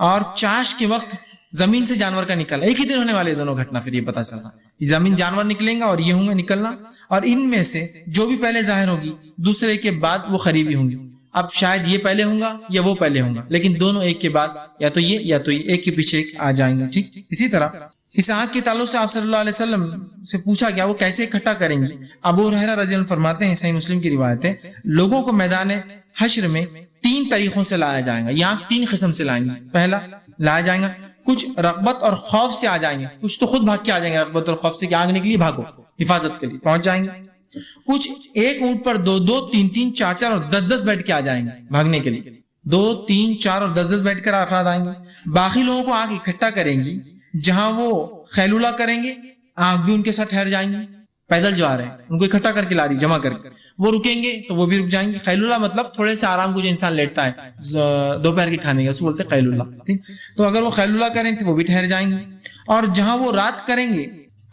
اور چاش کے وقت زمین سے جانور کا نکلنا، ایک ہی دن ہونے والے دونوں گھٹنا، پھر یہ پتا چلتا زمین جانور نکلیں گا اور یہ ہوں گے نکلنا، اور ان میں سے جو بھی پہلے ظاہر ہوگی دوسرے کے بعد وہ قریبی ہوں گی۔ اب شاید یہ پہلے ہوں گا یا وہ پہلے ہوں گا، لیکن دونوں ایک کے بعد یا تو یہ یا تو یہ ایک کے پیچھے ایک آ جائیں گے، ٹھیک۔ اسی طرح اس آنکھ کے تعلق سے آپ صلی اللہ علیہ وسلم سے پوچھا گیا وہ کیسے اکٹھا کریں گے۔ ابو ہریرہ رضی اللہ عنہ فرماتے ہیں، صحیح مسلم کی روایت ہے، لوگوں کو میدان حشر میں 3 طریقوں سے لایا جائے گا، یہ آنکھ 3 قسم سے لائیں گے۔ پہلا لایا جائیں گا کچھ رغبت اور خوف سے آ جائیں گے، کچھ تو خود بھاگ کے آ جائیں گے رغبت اور خوف سے کہ آگ نکلی بھاگو حفاظت کے لیے پہنچ جائیں گے، کچھ ایک اونٹ پر 2-2 3-3 4-4 اور 10-10 بیٹھ کے آ جائیں گے بھاگنے کے لیے، 2 3 4 اور 10-10 بیٹھ کر افراد آئیں گے۔ باقی لوگوں کو آگ اکٹھا کریں گی، جہاں وہ خیلولہ کریں گے آگ بھی ان کے ساتھ ٹھہر جائیں گے، پیدل جو آ رہے ہیں ان کو اکٹھا کر کے لا رہی جمع کر کے، وہ رکیں گے تو وہ بھی رک جائیں گے۔ خیلولہ مطلب تھوڑے سے آرام کو جو انسان لیٹتا ہے دوپہر کے کھانے کا، اس کو بولتے ہیں خیلولہ، ٹھیک۔ تو اگر وہ خیلولہ کریں تو وہ بھی ٹھہر جائیں گے، اور جہاں وہ رات کریں گے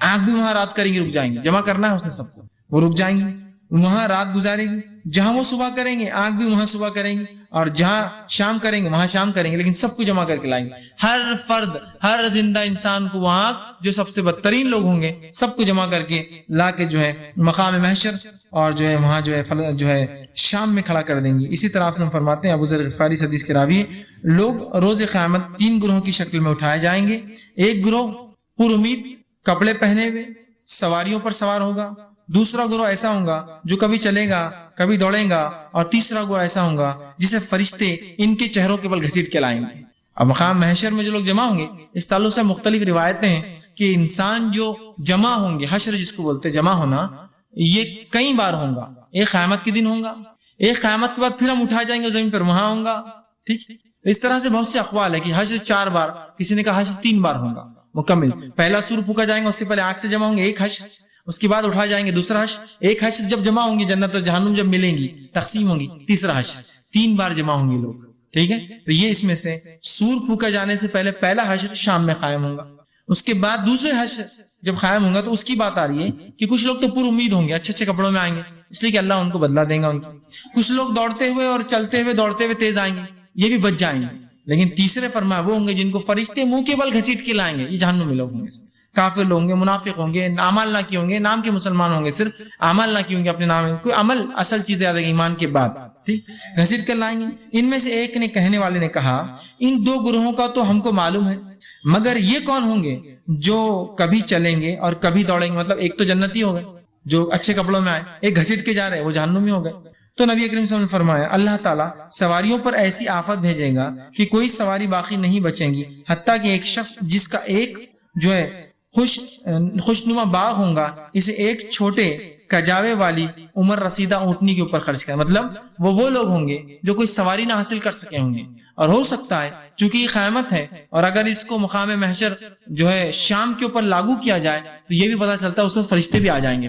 آگ بھی وہاں رات کریں گے، رک جائیں گے، جمع کرنا ہے اس نے سب کو، وہ رک جائیں گے وہاں رات گزاریں گے۔ جہاں وہ صبح کریں گے آگ بھی وہاں صبح کریں گے، اور جہاں شام کریں گے وہاں شام کریں گے، لیکن سب کو جمع کر کے لائیں گے۔ ہر فرد، ہر زندہ انسان کو وہاں جو سب سے بدترین لوگ ہوں گے سب کو جمع کر کے لا کے جو ہے مقام محشر اور جو ہے وہاں جو ہے شام میں کھڑا کر دیں گے۔ اسی طرح سے ہم فرماتے ہیں، ابو ذر غفاری حدیث کے راوی ہیں، لوگ روز قیامت 3 گروہوں کی شکل میں اٹھائے جائیں گے۔ ایک گروہ پر امید کپڑے پہنے ہوئے سواریوں پر سوار ہوگا، دوسرا گروہ ایسا ہوگا جو کبھی چلے گا کبھی دوڑے گا، اور تیسرا گروہ ایسا ہوگا جسے فرشتے ان کے چہروں کے بل گھسیٹ کے لائیں گے۔ اب مقام محشر میں جو لوگ جمع ہوں گے اس تعلق سے مختلف روایتیں ہیں کہ انسان جو جمع ہوں گے، حشر جس کو بولتے جمع ہونا، یہ کئی بار ہوں گا۔ ایک قیامت کے دن ہوں گا، ایک قیامت کے بعد پھر ہم اٹھا جائیں گے زمین پر، وہاں ہوں گا، ٹھیک۔ اس طرح سے بہت سے اقوال ہے کہ حشر 4 بار، کسی نے کہا حشر 3 بار ہوگا مکمل۔ پہلا سور پھونکا جائیں گا، اس سے پہلے آگ سے جمع ہوں گے ایک حشر، اس کے بعد اٹھا جائیں گے دوسرا حشر، ایک حشر جب جمع ہوں گے جنت اور جہنم جب ملیں گی تقسیم ہوں گی، تیسرا حشر، 3 بار جمع ہوں گے لوگ، ٹھیک ہے۔ تو یہ اس میں سے سور پھونکا جانے سے پہلے پہلا حشر شام میں قائم ہوگا، اس کے بعد دوسرے حشر جب قائم ہوگا تو اس کی بات آ رہی ہے کہ کچھ لوگ تو پر امید ہوں گے، اچھے اچھے کپڑوں میں آئیں گے اس لیے کہ اللہ ان کو بدلہ دیں گا ان کی، کچھ لوگ دوڑتے ہوئے اور چلتے ہوئے دوڑتے ہوئے تیز آئیں گے، یہ بھی بچ جائیں گے، لیکن تیسرے فرمایا وہ ہوں گے جن کو فرشتے منہ کے بل گھسیٹ کے لائیں گے، یہ جہنم میں لوگ ہوں گے، کافر لوگ ہوں گے، منافق ہوں گے، اعمال نہ کیے ہوں گے، نام کے مسلمان ہوں گے، صرف اعمال نہ کیے ہوں گے اپنے نام میں، کوئی عمل اصل چیز یاد ہے ایمان کے بعد، ٹھیک، گھسیٹ کر لائیں گے۔ ان میں سے ایک نے کہنے والے نے کہا ان 2 گروہوں کا تو ہم کو معلوم ہے، مگر یہ کون ہوں گے جو کبھی چلیں گے اور کبھی دوڑیں گے؟ مطلب ایک تو جنتی ہو گئے جو اچھے کپڑوں میں آئے، ایک گھسیٹ کے جا رہے وہ جہنمی ہو گئے۔ تو نبی اکرم صلی اللہ علیہ وسلم نے فرمایا اللہ تعالیٰ سواریوں پر ایسی آفت بھیجے گا کہ کوئی سواری باقی نہیں بچیں گی، حتیٰ کہ ایک شخص جس کا ایک جو ہے خوشنما باغ ہوں گا اسے ایک چھوٹے کجاوے والی عمر رسیدہ اونٹنی کے اوپر خرچ کرے، مطلب وہ لوگ ہوں گے جو کوئی سواری نہ حاصل کر سکے ہوں گے، اور ہو سکتا ہے چونکہ یہ قیامت ہے اور اگر اس کو مقام محشر جو ہے شام کے اوپر لاگو کیا جائے تو یہ بھی پتہ چلتا ہے اس میں فرشتے بھی آ جائیں گے۔